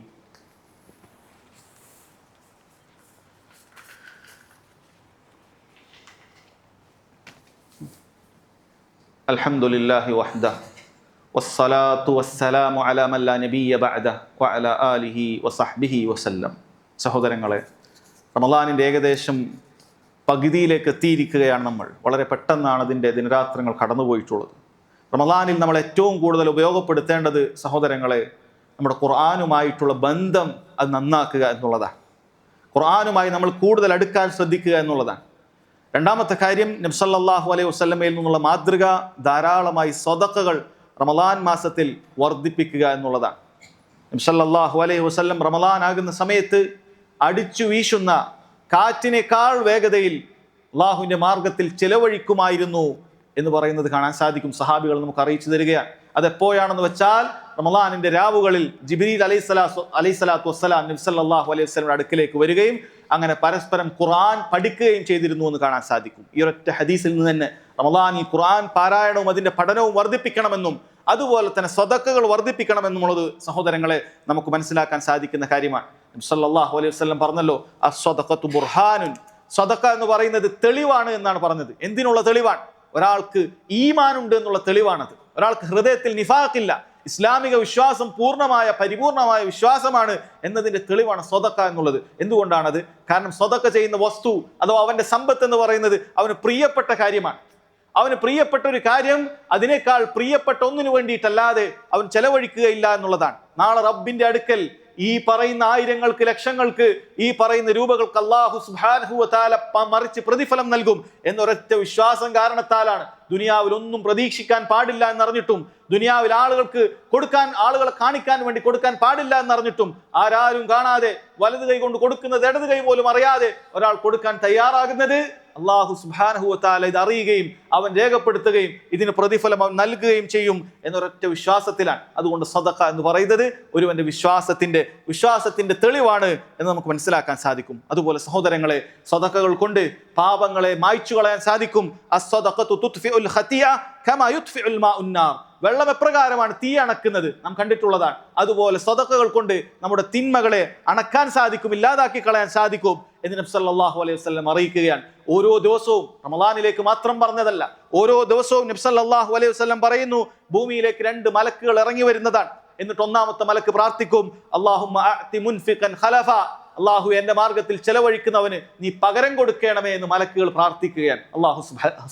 അൽഹംദുലില്ലാഹി വഹ്ദഹ വസ്സലാത്തു വസ്സലാമു അലാ മൻ ലാ നബിയ്യ ബഅദഹ വഅലാ ആലിഹി വസഹ്ബിഹി വസല്ലം. സഹോദരങ്ങളെ, റമളാനിൻ്റെ ഏകദേശം പകുതിയിലേക്ക് എത്തിയിരിക്കുകയാണ് നമ്മൾ. വളരെ പെട്ടെന്നാണ് അതിൻ്റെ ദിനരാത്രങ്ങൾ കടന്നുപോയിട്ടുള്ളത്. റമളാനിൽ നമ്മൾ ഏറ്റവും കൂടുതൽ ഉപയോഗപ്പെടുത്തേണ്ടത് സഹോദരങ്ങളെ നമ്മുടെ ഖുർആനുമായിട്ടുള്ള ബന്ധം അത് നന്നാക്കുക എന്നുള്ളതാണ്. ഖുർആനുമായി നമ്മൾ കൂടുതൽ അടുക്കാൻ ശ്രദ്ധിക്കുക എന്നുള്ളതാണ്. രണ്ടാമത്തെ കാര്യം, നബി സല്ലല്ലാഹു അലൈഹി വസല്ലമയിൽ നിന്നുള്ള മാതൃക ധാരാളമായി സ്വതക്കകൾ റമളാൻ മാസത്തിൽ വർദ്ധിപ്പിക്കുക എന്നുള്ളതാണ്. നബി സല്ലല്ലാഹു അലൈഹി വസല്ലം റമളാൻ ആകുന്ന സമയത്ത് അടിച്ചു വീശുന്ന കാറ്റിനേക്കാൾ വേഗതയിൽ അള്ളാഹുവിൻ്റെ മാർഗത്തിൽ ചെലവഴിക്കുമായിരുന്നു എന്ന് പറയുന്നത് കാണാൻ സാധിക്കും. സഹാബികൾ നമുക്ക് അറിയിച്ചു തരികയാണ്. അതെപ്പോഴാണെന്ന് വെച്ചാൽ റമളാനിൻ്റെ രാവുകളിൽ ജിബ്രീൽ അലൈഹിസ്സലാത്തു വസ്സലാം നബി സല്ലല്ലാഹു അലൈഹി വസല്ലമയുടെ അടുക്കിലേക്ക് വരികയും അങ്ങനെ പരസ്പരം ഖുർആൻ പഠിക്കുകയും ചെയ്തിരുന്നു എന്ന് കാണാൻ സാധിക്കും. ഈ ഒരൊറ്റ ഹദീസിൽ നിന്ന് തന്നെ റമളാനിൽ ഖുർആൻ പാരായണവും അതിൻ്റെ പഠനവും വർദ്ധിപ്പിക്കണമെന്നും അതുപോലെ തന്നെ സ്വതക്കകൾ വർദ്ധിപ്പിക്കണമെന്നുമുള്ളത് സഹോദരങ്ങളെ നമുക്ക് മനസ്സിലാക്കാൻ സാധിക്കുന്ന കാര്യമാണ്. നബി സല്ലല്ലാഹു അലൈഹി വസല്ലം പറഞ്ഞല്ലോ, അസ്സദഖത്തു ബുർഹാനുൻ, സ്വതക്ക എന്ന് പറയുന്നത് തെളിവാണ് എന്നാണ് പറഞ്ഞത്. എന്തിനുള്ള തെളിവാണ്? ഒരാൾക്ക് ഈമാനുണ്ട് എന്നുള്ള തെളിവാണത്. ഒരാൾക്ക് ഹൃദയത്തിൽ നിഫാഖില്ല, ഇസ്ലാമിക വിശ്വാസം പരിപൂർണമായ വിശ്വാസമാണ് എന്നതിന്റെ തെളിവാണ് സ്വതക്ക എന്നുള്ളത്. എന്തുകൊണ്ടാണത്? കാരണം സ്വതക്ക ചെയ്യുന്ന വസ്തു അഥവാ അവന്റെ സമ്പത്ത് എന്ന് പറയുന്നത് അവന് പ്രിയപ്പെട്ട കാര്യമാണ്. അവന് പ്രിയപ്പെട്ട ഒരു കാര്യം അതിനേക്കാൾ പ്രിയപ്പെട്ട ഒന്നിനു വേണ്ടിയിട്ടല്ലാതെ അവൻ ചെലവഴിക്കുകയില്ല എന്നുള്ളതാണ്. നാളെ റബ്ബിന്റെ അടുക്കൽ ഈ പറയുന്ന ആയിരങ്ങൾക്ക് ലക്ഷങ്ങൾക്ക് ഈ പറയുന്ന രൂപകൾക്ക് അല്ലാഹു സുബ്ഹാനഹു വ തആല മറിച്ച് പ്രതിഫലം നൽകും എന്നൊരൊറ്റ വിശ്വാസം കാരണത്താലാണ്. ദുനിയാവിൽ ഒന്നും പ്രതീക്ഷിക്കാൻ പാടില്ല എന്നറിഞ്ഞിട്ടും, ദുനിയാവിൽ ആളുകളെ കാണിക്കാൻ വേണ്ടി കൊടുക്കാൻ പാടില്ല എന്നറിഞ്ഞിട്ടും, ആരാരും കാണാതെ വലത് കൈ കൊണ്ട് കൊടുക്കുന്നത് ഇടത് കൈ പോലും അറിയാതെ ഒരാൾ കൊടുക്കാൻ തയ്യാറാകുന്നത് അല്ലാഹു സുബ്ഹാനഹു വ തആല ഇത് അറിയുകയും അവൻ രേഖപ്പെടുത്തുകയും ഇതിന് പ്രതിഫലം അവൻ നൽകുകയും ചെയ്യും എന്നൊരൊറ്റ വിശ്വാസത്തിലാണ്. അതുകൊണ്ട് സദഖ എന്ന് പറയുന്നത് ഒരുവന്റെ വിശ്വാസത്തിന്റെ തെളിവാണ് എന്ന് നമുക്ക് മനസ്സിലാക്കാൻ സാധിക്കും. അതുപോലെ സഹോദരങ്ങളെ, സദഖകൾ കൊണ്ട് പാപങ്ങളെ മായ്ച്ചു കളയാൻ സാധിക്കും. അസ്സദഖത്തു തുത്ഫിഉൽ ഖതിയ കമാ യുത്ഫിഉൽ മാഉൻ നാർ. വെള്ളം എപ്രകാരമാണ് തീ അണക്കുന്നത് നാം കണ്ടിട്ടുള്ളതാണ്. അതുപോലെ സദഖകൾ കൊണ്ട് നമ്മുടെ തിന്മകളെ അണക്കാൻ സാധിക്കും, ഇല്ലാതാക്കി കളയാൻ സാധിക്കും എന്ന് നബി സല്ലല്ലാഹു അലൈഹി വസല്ലം അറിയിക്കുകയാണ്. ഓരോ ദിവസവും, റമളാനിലേക്ക് മാത്രം പറഞ്ഞതല്ല, ഓരോ ദിവസവും നബി സല്ലല്ലാഹു അലൈഹി വസല്ലം പറയുന്നു, ഭൂമിയിലേക്ക് 2 മലക്കുകൾ ഇറങ്ങി വരുന്നതാണ്. എന്നിട്ട് ഒന്നാമത്തെ മലക്ക് പ്രാർത്ഥിക്കും, അല്ലാഹുമ്മ അഅതി മുൻഫിഖൻ ഖലഫ, അള്ളാഹു എന്റെ മാർഗത്തിൽ ചെലവഴിക്കുന്നവന് നീ പകരം കൊടുക്കണമേ എന്ന് മലക്കുകൾ പ്രാർത്ഥിക്കുകയാണ് അല്ലാഹു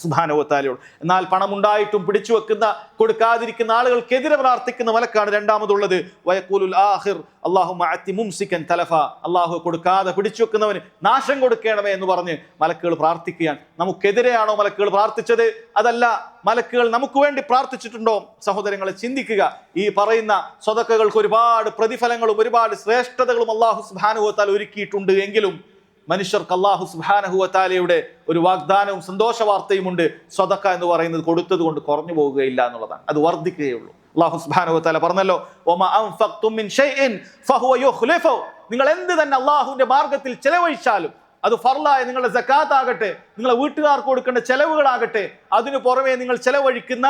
സുബ്ഹാനഹു വ തആലയോട്. എന്നാൽ പണമുണ്ടായിട്ടും പിടിച്ചു വെക്കുന്ന കൊടുക്കാതിരിക്കുന്ന ആളുകൾക്കെതിരെ പ്രാർത്ഥിക്കുന്ന മലക്കാണ് രണ്ടാമതുള്ളത്. വയഖൂലുൽ ആഖിർ അല്ലാഹുമ്മ അഅതി മുംസികൻ തലഫ, അള്ളാഹു കൊടുക്കാതെ പിടിച്ചു വെക്കുന്നവന് നാശം കൊടുക്കണമേ എന്ന് പറഞ്ഞ് മലക്കുകൾ പ്രാർത്ഥിക്കുകയാണ്. നമുക്കെതിരെയാണോ മലക്കുകൾ പ്രാർത്ഥിച്ചത്? അതല്ല, മലക്കുകൾ നമുക്ക് വേണ്ടി പ്രാർത്ഥിച്ചിട്ടുണ്ടോ? സഹോദരങ്ങളെ, ചിന്തിക്കുക. ഈ പറയുന്ന സ്വതക്കകൾക്ക് ഒരുപാട് പ്രതിഫലങ്ങളും ഒരുപാട് ശ്രേഷ്ഠതകളും അല്ലാഹു സുബ്ഹാനഹു വ തആല ഒരുക്കിയിട്ടുണ്ട്. എങ്കിലും മനുഷ്യർക്ക് അല്ലാഹു സുബ്ഹാനഹു വ തആലയുടെ ഒരു വാഗ്ദാനവും സന്തോഷ വാർത്തയുമുണ്ട്. സ്വതക്ക എന്ന് പറയുന്നത് കൊടുത്തത് കൊണ്ട് കുറഞ്ഞു പോകുകയില്ല എന്നുള്ളതാണ്, അത് വർദ്ധിക്കുകയുള്ളൂ. അല്ലാഹു സുബ്ഹാനഹു വ തആല പറഞ്ഞല്ലോ, വമാ അൻഫഖ്തും മിൻ ഷൈഇൻ ഫഹുവ യുഖ്ലിഫു, നിങ്ങൾ എന്ത് തന്നെ അല്ലാഹുവിന്റെ മാർഗത്തിൽ ചെലവഴിച്ചാലും, അത് ഫർളായ നിങ്ങളുടെ സകാത്ത് ആകട്ടെ, നിങ്ങളെ വീട്ടുകാർക്ക് കൊടുക്കേണ്ട ചെലവുകളാകട്ടെ, അതിനു പുറമെ നിങ്ങൾ ചെലവഴിക്കുന്ന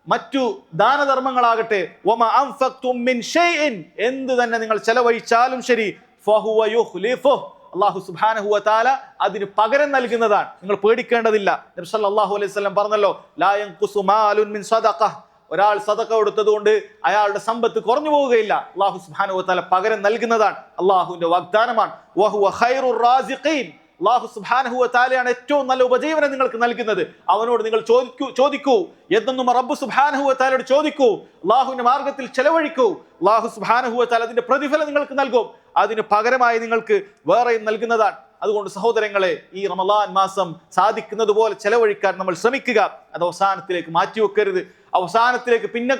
മറ്റു ദാനധർമ്മങ്ങളാകട്ടെ, വമാ അൻഫഖ്തും മിൻ ഷൈഇൻ, എന്ത് തന്നെ നിങ്ങൾ ചെലവഴിച്ചാലും ശരി, ഫഹുവ യുഖ്ലിഫു, അല്ലാഹു സുബ്ഹാനഹു വ തആല അതിന് പകരം നൽകുന്നതാണ്. നിങ്ങൾ പേടിക്കേണ്ടതില്ല. നബി സല്ലല്ലാഹു അലൈഹി വസല്ലം പറഞ്ഞല്ലോ, ലാ യൻഖുസു മാലുൻ മിൻ സദഖഹ, ഒരാൾ സദഖ കൊടുത്തതുകൊണ്ട് അയാളുടെ സമ്പത്ത് കുറഞ്ഞു പോവുകയില്ല. അല്ലാഹു സുബ്ഹാനഹു വ തആല പകരം നൽകുന്നതാണ്. അല്ലാഹുവിന്റെ വാഗ്ദാനമാണ്. വഹുവ ഖൈറുർ റാസിഖീൻ, അല്ലാഹു സുബ്ഹാനഹു വ തആലയാണ് ഏറ്റവും നല്ല ഉപജീവനം നിങ്ങൾക്ക് നൽകുന്നത്. അവനോട് നിങ്ങൾ ചോദിക്കൂ എന്നും റബ്ബ് സുബ്ഹാനഹു വ തആലയോട് ചോദിക്കൂ. അല്ലാഹുവിന്റെ മാർഗത്തിൽ ചെലവഴിക്കൂ. അല്ലാഹു സുബ്ഹാനഹു വ തആല അതിന്റെ പ്രതിഫലം നിങ്ങൾക്ക് നൽകും. അതിന് പകരമായി നിങ്ങൾക്ക് വേറെയും നൽകുന്നതാണ്. അതുകൊണ്ട് സഹോദരങ്ങളെ, ഈ റമളാൻ മാസം സാധിക്കുന്നത് പോലെ ചെലവഴിക്കാൻ നമ്മൾ ശ്രമിക്കുക. അത് അവസാനത്തിലേക്ക് മാറ്റിവെക്കരുത്. അവസാനത്തിലേക്ക് പിന്നെ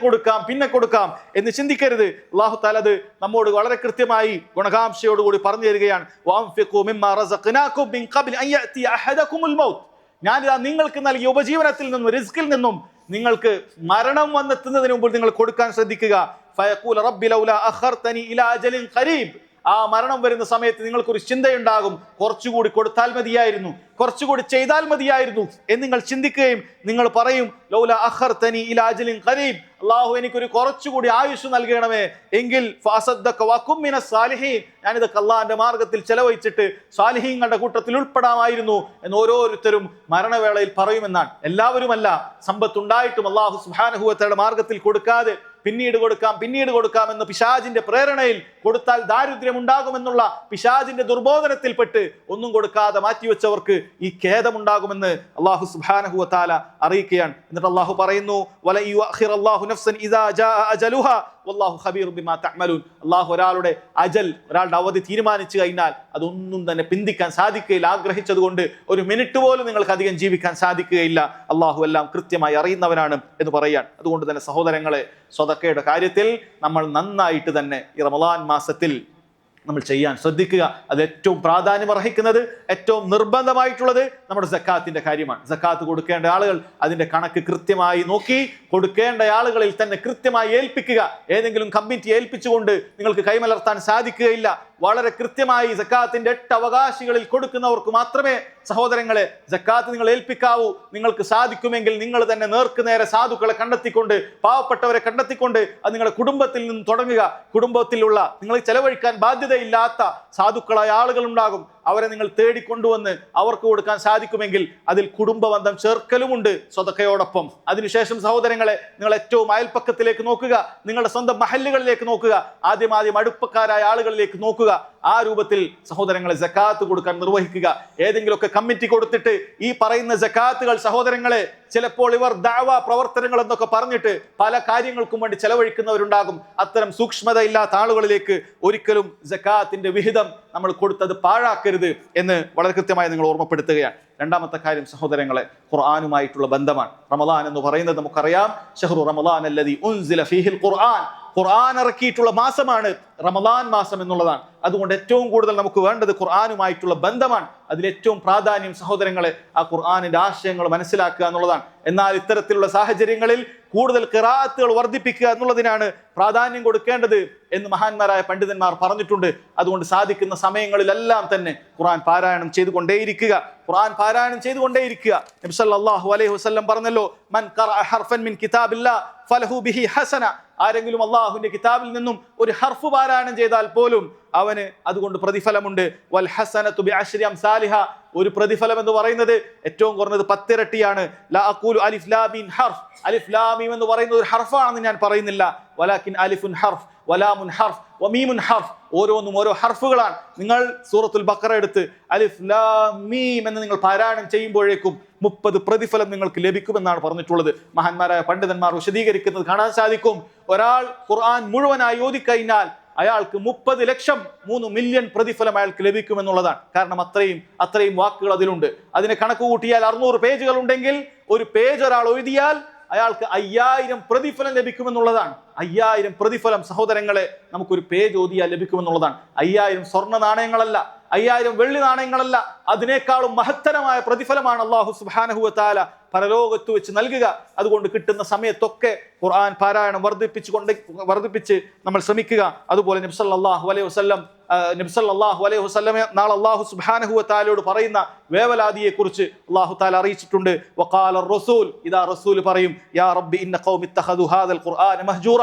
കൊടുക്കാം എന്ന് ചിന്തിക്കരുത്. അല്ലാഹു തആല അത് നമ്മോട് വളരെ കൃത്യമായി ഗുണകാംക്ഷയോടുകൂടി പറഞ്ഞു തരികയാണ്. വഅൻഫിഖൂ മിമ്മാ റസഖ്നാകും മിൻ ഖബ്ലി അൻ യഅതിയ അഹദകുമുൽ മൗത്ത്, ഞാനിതാ നിങ്ങൾക്ക് നൽകിയ ഉപജീവനത്തിൽ നിന്നും റിസ്കിൽ നിന്നും നിങ്ങൾക്ക് മരണം വന്നെത്തുന്നതിന് മുമ്പ് നിങ്ങൾ കൊടുക്കാൻ ശ്രദ്ധിക്കുക. ഫയഖൂല റബ്ബി ലൗലാ അഖർതനി ഇലാ അജലിൻ ഖരീബ്, ആ മരണം വരുന്ന സമയത്ത് നിങ്ങൾക്കൊരു ചിന്തയുണ്ടാകും, കുറച്ചുകൂടി കൊടുത്താൽ മതിയായിരുന്നു, കുറച്ചുകൂടി ചെയ്താൽ മതിയായിരുന്നു എന്ന് നിങ്ങൾ ചിന്തിക്കുകയും നിങ്ങൾ പറയും, ലൗലാ അഖർതനി ഇലാ അജലിൻ ഖരീബ്, അല്ലാഹു എനിക്കൊരു കുറച്ചുകൂടി ആയുസ് നൽകണമേ, എങ്കിൽ ഫഅസദ്ദഖ വകും മിനസ് സാലിഹീൻ, ഞാനിതൊക്കെ അല്ലാഹുവിന്റെ മാർഗത്തിൽ ചെലവഴിച്ചിട്ട് സാലിഹീങ്ങളുടെ കൂട്ടത്തിൽ ഉൾപ്പെടാമായിരുന്നു എന്ന് ഓരോരുത്തരും മരണവേളയിൽ പറയുമെന്നാണ്. എല്ലാവരുമല്ല, സമ്പത്തുണ്ടായിട്ടും അല്ലാഹു സുബ്ഹാനഹു വ തആലയുടെ മാർഗത്തിൽ കൊടുക്കാതെ പിന്നീട് കൊടുക്കാം എന്ന പിശാചിന്റെ പ്രേരണയിൽ കൊടുത്താൽ ദാരിദ്ര്യം ഉണ്ടാകുമെന്നുള്ള പിശാചിന്റെ ദുർബോധനത്തിൽപ്പെട്ട് ഒന്നും കൊടുക്കാതെ മാറ്റിവെച്ചവർക്ക് ഈ ഖേദമുണ്ടാകുമെന്ന് അല്ലാഹു സുബ്ഹാനഹു വ തആല അറിയിക്കുകയാണ്. എന്നിട്ട് അല്ലാഹു പറയുന്നു, വല യുഅഖിറല്ലാഹു നഫ്സൻ ഇദാ ജാഅ അജലുഹാ വല്ലാഹു ഖബീറും ബിമാ തഅമലൂൻ, അല്ലാഹു ഒരാളുടെ അവധി തീരുമാനിച്ചു കഴിഞ്ഞാൽ അതൊന്നും തന്നെ പിന്തിക്കാൻ സാധിക്കുകയില്ല. ആഗ്രഹിച്ചതുകൊണ്ട് ഒരു മിനിറ്റ് പോലും നിങ്ങൾക്ക് അധികം ജീവിക്കാൻ സാധിക്കുകയില്ല. അല്ലാഹു എല്ലാം കൃത്യമായി അറിയുന്നവനാണ് എന്ന് പറയാൻ. അതുകൊണ്ട് തന്നെ സഹോദരങ്ങളെ, സദഖയുടെ കാര്യത്തിൽ നമ്മൾ നന്നായിട്ട് തന്നെ ഈ റമളാൻ മാസത്തിൽ നമ്മൾ ചെയ്യാൻ ശ്രദ്ധിക്കുക. അത് ഏറ്റവും പ്രാധാന്യം അർഹിക്കുന്നത്, ഏറ്റവും നിർബന്ധമായിട്ടുള്ളത് നമ്മുടെ സക്കാത്തിന്റെ കാര്യമാണ്. സക്കാത്ത് കൊടുക്കേണ്ട ആളുകൾ അതിന്റെ കണക്ക് കൃത്യമായി നോക്കി കൊടുക്കേണ്ട ആളുകളിൽ തന്നെ കൃത്യമായി ഏൽപ്പിക്കുക. ഏതെങ്കിലും കമ്മിറ്റി ഏൽപ്പിച്ചുകൊണ്ട് നിങ്ങൾക്ക് കൈമലർത്താൻ സാധിക്കുകയില്ല. വളരെ കൃത്യമായി സക്കാത്തിന്റെ 8 അവകാശികളിൽ കൊടുക്കുന്നവർക്ക് മാത്രമേ സഹോദരങ്ങളെ സക്കാത്ത് നിങ്ങൾ ഏൽപ്പിക്കാവൂ. നിങ്ങൾക്ക് സാധിക്കുമെങ്കിൽ നിങ്ങൾ തന്നെ നേർക്ക് നേരെ സാധുക്കളെ കണ്ടെത്തിക്കൊണ്ട്, പാവപ്പെട്ടവരെ കണ്ടെത്തിക്കൊണ്ട് അത് നിങ്ങളുടെ കുടുംബത്തിൽ നിന്ന് തുടങ്ങുക. കുടുംബത്തിലുള്ള നിങ്ങൾ ചെലവഴിക്കാൻ ബാധ്യതയില്ലാത്ത സാധുക്കളായ ആളുകൾ ഉണ്ടാകും. അവരെ നിങ്ങൾ തേടിക്കൊണ്ടുവന്ന് അവർക്ക് കൊടുക്കാൻ സാധിക്കുമെങ്കിൽ അതിൽ കുടുംബബന്ധം ചേർക്കലുമുണ്ട് സ്വതക്കയോടൊപ്പം. അതിനുശേഷം സഹോദരങ്ങളെ, നിങ്ങൾ ഏറ്റവും അയൽപ്പക്കത്തിലേക്ക് നോക്കുക, നിങ്ങളുടെ സ്വന്തം മഹല്ലുകളിലേക്ക് നോക്കുക, ആദ്യം അടുപ്പക്കാരായ ആളുകളിലേക്ക് നോക്കുക. ആ രൂപത്തിൽ സഹോദരങ്ങളെ സക്കാത്ത് കൊടുക്കാൻ നിർവഹിക്കുക. ഏതെങ്കിലുമൊക്കെ കമ്മിറ്റി കൊടുത്തിട്ട് ഈ പറയുന്ന സക്കാത്തുകൾ സഹോദരങ്ങളെ ചിലപ്പോൾ ഇവർ ദഅവ പ്രവർത്തനങ്ങൾ എന്നൊക്കെ പറഞ്ഞിട്ട് പല കാര്യങ്ങൾക്കും വേണ്ടി ചെലവഴിക്കുന്നവരുണ്ടാകും. അത്തരം സൂക്ഷ്മത ഇല്ലാത്ത ആളുകളിലേക്ക് ഒരിക്കലും സക്കാത്തിന്റെ വിഹിതം നമ്മൾ കൊടുത്തത് പാഴാക്കരുത് എന്ന് വളരെ കൃത്യമായി നിങ്ങൾ ഓർമ്മപ്പെടുത്തുകയാണ്. രണ്ടാമത്തെ കാര്യം സഹോദരങ്ങളെ, ഖുർആനുമായിട്ടുള്ള ബന്ധമാണ്. റമളാൻ എന്ന് പറയുന്നത് നമുക്കറിയാം, ഷഹ്റു റമളാൻ അല്ലദീ ഉൻസില ഫീഹിൽ ഖുർആൻ, ഖുർആൻ ഇറക്കിയിട്ടുള്ള മാസമാണ് റമളാൻ മാസം എന്നുള്ളതാണ്. അതുകൊണ്ട് ഏറ്റവും കൂടുതൽ നമുക്ക് വേണ്ടത് ഖുർആനുമായിട്ടുള്ള ബന്ധമാണ്. അതിലേറ്റവും പ്രാധാന്യം സഹോദരങ്ങളെ ആ ഖുർആനിന്റെ ആശയങ്ങൾ മനസ്സിലാക്കുക എന്നുള്ളതാണ്. എന്നാൽ ഇത്തരത്തിലുള്ള സാഹചര്യങ്ങളിൽ കൂടുതൽ ഖിറാഅത്തുകൾ വർദ്ധിപ്പിക്കുക എന്നുള്ളതിനാണ് പ്രാധാന്യം കൊടുക്കേണ്ടത് എന്ന് മഹാന്മാരായ പണ്ഡിതന്മാർ പറഞ്ഞിട്ടുണ്ട്. അതുകൊണ്ട് സാധിക്കുന്ന സമയങ്ങളിലെല്ലാം തന്നെ ഖുർആൻ പാരായണം ചെയ്തുകൊണ്ടേയിരിക്കുക. നബി സല്ലല്ലാഹു അലൈഹി വസല്ലം പറഞ്ഞല്ലോ, മൻ ഖറഅ ഹർഫൻ മിൻ കിതാബില്ലാഹ് ഫലഹു ബിഹി ഹസന, ആരെങ്കിലും അല്ലാഹുവിന്റെ കിതാബിൽ നിന്നും ഒരു ഹർഫ് പാരായണം ചെയ്താൽ പോലും അവന് അതുകൊണ്ട് പ്രതിഫലമുണ്ട്. വൽ ഹസനതു ബിഅശ്രി അംസാലിഹ, ഒരു പ്രതിഫലം എന്ന് പറയുന്നത് ഏറ്റവും കുറഞ്ഞത് 10 ഇരട്ടിയാണ്. ലാ അഖൂലു അലിഫ് ലാം മീം ഹർഫ്, അലിഫ് ലാം മീം എന്ന് പറയുന്നത് ഒരു ഹർഫാണെന്ന് ഞാൻ പറയുന്നില്ല. വലാകിൻ അലിഫുൻ ഹർഫ് വലാമുൻ ഹർഫ് വമീമുൻ ഹർഫ്, ഓരോന്നും ഓരോ ഹർഫുകളാണ്. നിങ്ങൾ സൂറത്തുൽ ബഖറ എടുത്ത് അലിഫ് ലാം മീം എന്ന് നിങ്ങൾ പാരായണം ചെയ്യുമ്പോഴേക്കും 30 പ്രതിഫലം നിങ്ങൾക്ക് ലഭിക്കുമെന്നാണ് പറഞ്ഞിട്ടുള്ളത്. മഹാന്മാരായ പണ്ഡിതന്മാർ വിശദീകരിക്കുന്നത് കാണാൻ സാധിക്കും. ഒരാൾ ഖുർആൻ മുഴുവനായി ഓതിക്കഴിഞ്ഞാൽ അയാൾക്ക് 30 ലക്ഷം 3 മില്യൺ പ്രതിഫലം അയാൾക്ക് ലഭിക്കുമെന്നുള്ളതാണ്. കാരണം അത്രയും വാക്കുകൾ അതിലുണ്ട്. അതിനെ കണക്ക് കൂട്ടിയാൽ 600 പേജുകൾ ഉണ്ടെങ്കിൽ ഒരു പേജ് ഒരാൾ എഴുതിയാൽ അയാൾക്ക് 5000 പ്രതിഫലം ലഭിക്കുമെന്നുള്ളതാണ്. 5000 പ്രതിഫലം സഹോദരങ്ങളെ നമുക്കൊരു പേജ് ഓതിയാൽ ലഭിക്കുമെന്നുള്ളതാണ്. 5000 സ്വർണ്ണ നാണയങ്ങളല്ല, 5000 വെള്ളി നാണയങ്ങളല്ല, അതിനേക്കാളും മഹത്തരമായ പ്രതിഫലമാണ് അല്ലാഹു സുബ്ഹാനഹു വ തആല പരലോകത്ത് വെച്ച് നൽകുക. അതുകൊണ്ട് കിട്ടുന്ന സമയത്തൊക്കെ ഖുർആൻ പാരായണം വർദ്ധിപ്പിച്ച് നമ്മൾ ശ്രമിക്കുക. അതുപോലെ നബി സല്ലല്ലാഹു അലൈഹി വസല്ലം നാളെ അല്ലാഹു സുബ്ഹാനഹു വ തആലയോട് പറയുന്ന വേവലാതിയെ കുറിച്ച് അല്ലാഹു തആല അറിയിച്ചിട്ടുണ്ട്. വഖാല റസൂൽ, ഇദാ റസൂൽ പറയും, യാ റബ്ബി ഇന്ന ഖൗമി ഇത്തഖദു ഹാദൽ ഖുർആന മഹ്ജൂറ,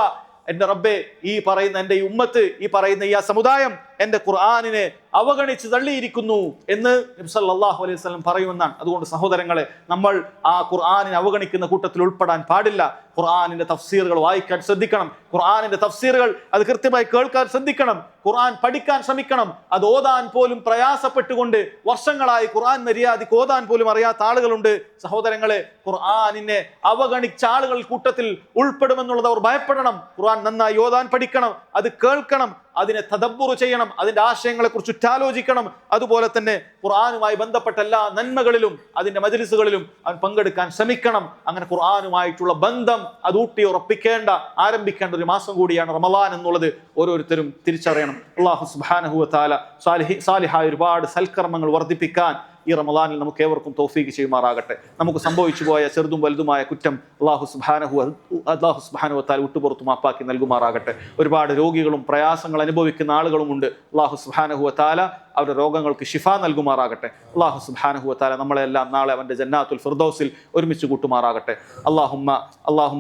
എന്റെ റബ്ബേ, ഈ പറയുന്ന എന്റെ ഈ ഉമ്മത്ത്, ഈ പറയുന്ന ഈ സമുദായം എൻ്റെ ഖുർആനിനെ അവഗണിച്ച് തള്ളിയിരിക്കുന്നു എന്ന് നബി സല്ലല്ലാഹു അലൈഹി വസല്ലം പറയുമെന്നാണ്. അതുകൊണ്ട് സഹോദരങ്ങളെ, നമ്മൾ ആ ഖുർആനിനെ അവഗണിക്കുന്ന കൂട്ടത്തിൽ ഉൾപ്പെടാൻ പാടില്ല. ഖുർആനിന്റെ തഫ്സീറുകൾ വായിക്കാൻ ശ്രദ്ധിക്കണം. ഖുർആനിന്റെ തഫ്സീറുകൾ അത് കൃത്യമായി കേൾക്കാൻ ശ്രദ്ധിക്കണം. ഖുർആൻ പഠിക്കാൻ ശ്രമിക്കണം. അത് ഓതാൻ പോലും പ്രയാസപ്പെട്ടുകൊണ്ട് വർഷങ്ങളായി ഖുർആൻ മര്യാദയ്ക്ക് ഓതാൻ പോലും അറിയാത്ത ആളുകളുണ്ട്. സഹോദരങ്ങളെ, ഖുർആനിനെ അവഗണിച്ച ആളുകൾ കൂട്ടത്തിൽ ഉൾപ്പെടുമെന്നുള്ളത് അവർ ഭയപ്പെടണം. ഖുർആൻ നന്നായി ഓതാൻ പഠിക്കണം, അത് കേൾക്കണം, അതിനെ തദബ്ബുർ ചെയ്യണം, അതിന്റെ ആശയങ്ങളെ കുറിച്ച് ഉറ്റാലോചിക്കണം. അതുപോലെ തന്നെ ഖുർആനുമായി ബന്ധപ്പെട്ട എല്ലാ നന്മകളിലും അതിന്റെ മജ്‌ലിസുകളിലും അവൻ പങ്കെടുക്കാൻ ശ്രമിക്കണം. അങ്ങനെ ഖുർആനുമായിട്ടുള്ള ബന്ധം അത് ആരംഭിക്കേണ്ട ഒരു മാസം കൂടിയാണ് റമളാൻ എന്നുള്ളത് ഓരോരുത്തരും തിരിച്ചറിയണം. അല്ലാഹു സുബ്ഹാനഹു വ തആല സാലിഹായ ഒരുപാട് സൽക്കർമ്മങ്ങൾ വർദ്ധിപ്പിക്കാൻ ഈ റമളാനിൽ നമുക്ക് ഏവർക്കും തൗഫീഖ് ചെയ്യുമാറാകട്ടെ. നമുക്ക് സംഭവിച്ചു പോയ ചെറുതും വലുതുമായ കുറ്റം അല്ലാഹു സുബ്ഹാനഹു വ തആല വിട്ടുപുറത്തു മാപ്പാക്കി നൽകുമാറാകട്ടെ. ഒരുപാട് രോഗികളും പ്രയാസങ്ങൾ അനുഭവിക്കുന്ന ആളുകളുമുണ്ട്. അല്ലാഹു സുബ്ഹാനഹു വ തആല അവരുടെ രോഗങ്ങൾക്ക് ശിഫ നൽകുമാറാകട്ടെ. അല്ലാഹു സുബ്ഹാനഹു വ തആല നമ്മളെല്ലാം നാളെ അവന്റെ ജന്നാത്തുൽ ഫിർദൗസിൽ ഒരുമിച്ച് കൂട്ടുമാറാകട്ടെ. അല്ലാഹുമ്മ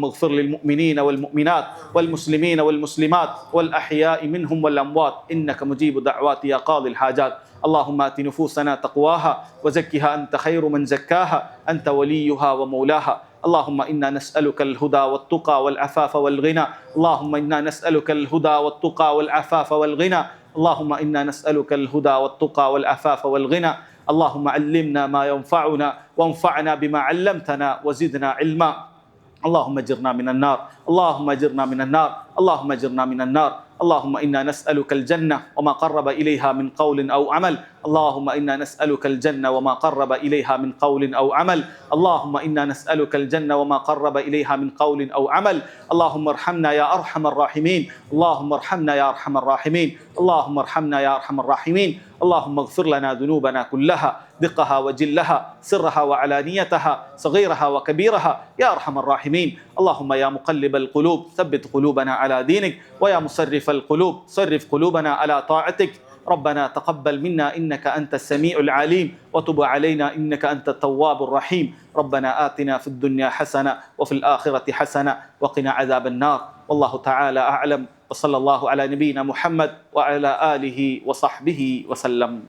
ഇഗ്ഫിർ ലിൽ മുഅ്മിനീന വൽ മുഅ്മിനാത്ത് വൽ മുസ്ലിമീന വൽ മുസ്ലിമാത്ത് വൽ അഹ്യാഇ മിൻഹും വൽ അംവാത്ത് ഇന്നക മുജീബു ദഅവാതി യാ ഖാദിൽ ഹാജാത്ത്. اللهم آت نفوسنا تقواها وزكها أنت خير من زكاها أنت وليها ومولاها. اللهم إنا نسألك الهدى والتقى والعفاف والغنى. اللهم إنا نسألك الهدى والتقى والعفاف والغنى. اللهم إنا نسألك الهدى والتقى والعفاف والغنى. اللهم علمنا ما ينفعنا وانفعنا بما علمتنا وزدنا علما. اللهم اجرنا من النار. اللهم اجرنا من النار. اللهم اجرنا من النار. اللهم إنا نسألك الجنة وما قرب إليها من قول أو عمل. اللهم إنا نسألك الجنة وما قرب إليها من قول أو عمل. اللهم إنا نسألك الجنة وما قرب إليها من قول أو عمل. اللهم ارحمنا يا أرحم الراحمين. اللهم ارحمنا يا أرحم الراحمين. اللهم ارحمنا يا أرحم الراحمين. اللهم اغفر لنا ذنوبنا كلها دقها وجلها سرها وعلانيتها صغيرها وكبيرها يا أرحم الراحمين. اللهم يا مقلب القلوب ثبت قلوبنا على دينك ويا مصرف القلوب صرف قلوبنا على طاعتك. ربنا تقبل منا إنك أنت السميع العليم وتب علينا إنك أنت التواب الرحيم. ربنا آتنا في الدنيا حسنة وفي الآخرة حسنة وقنا عذاب النار. والله تعالى أعلم وصلى الله على نبينا محمد وعلى آله وصحبه وسلم.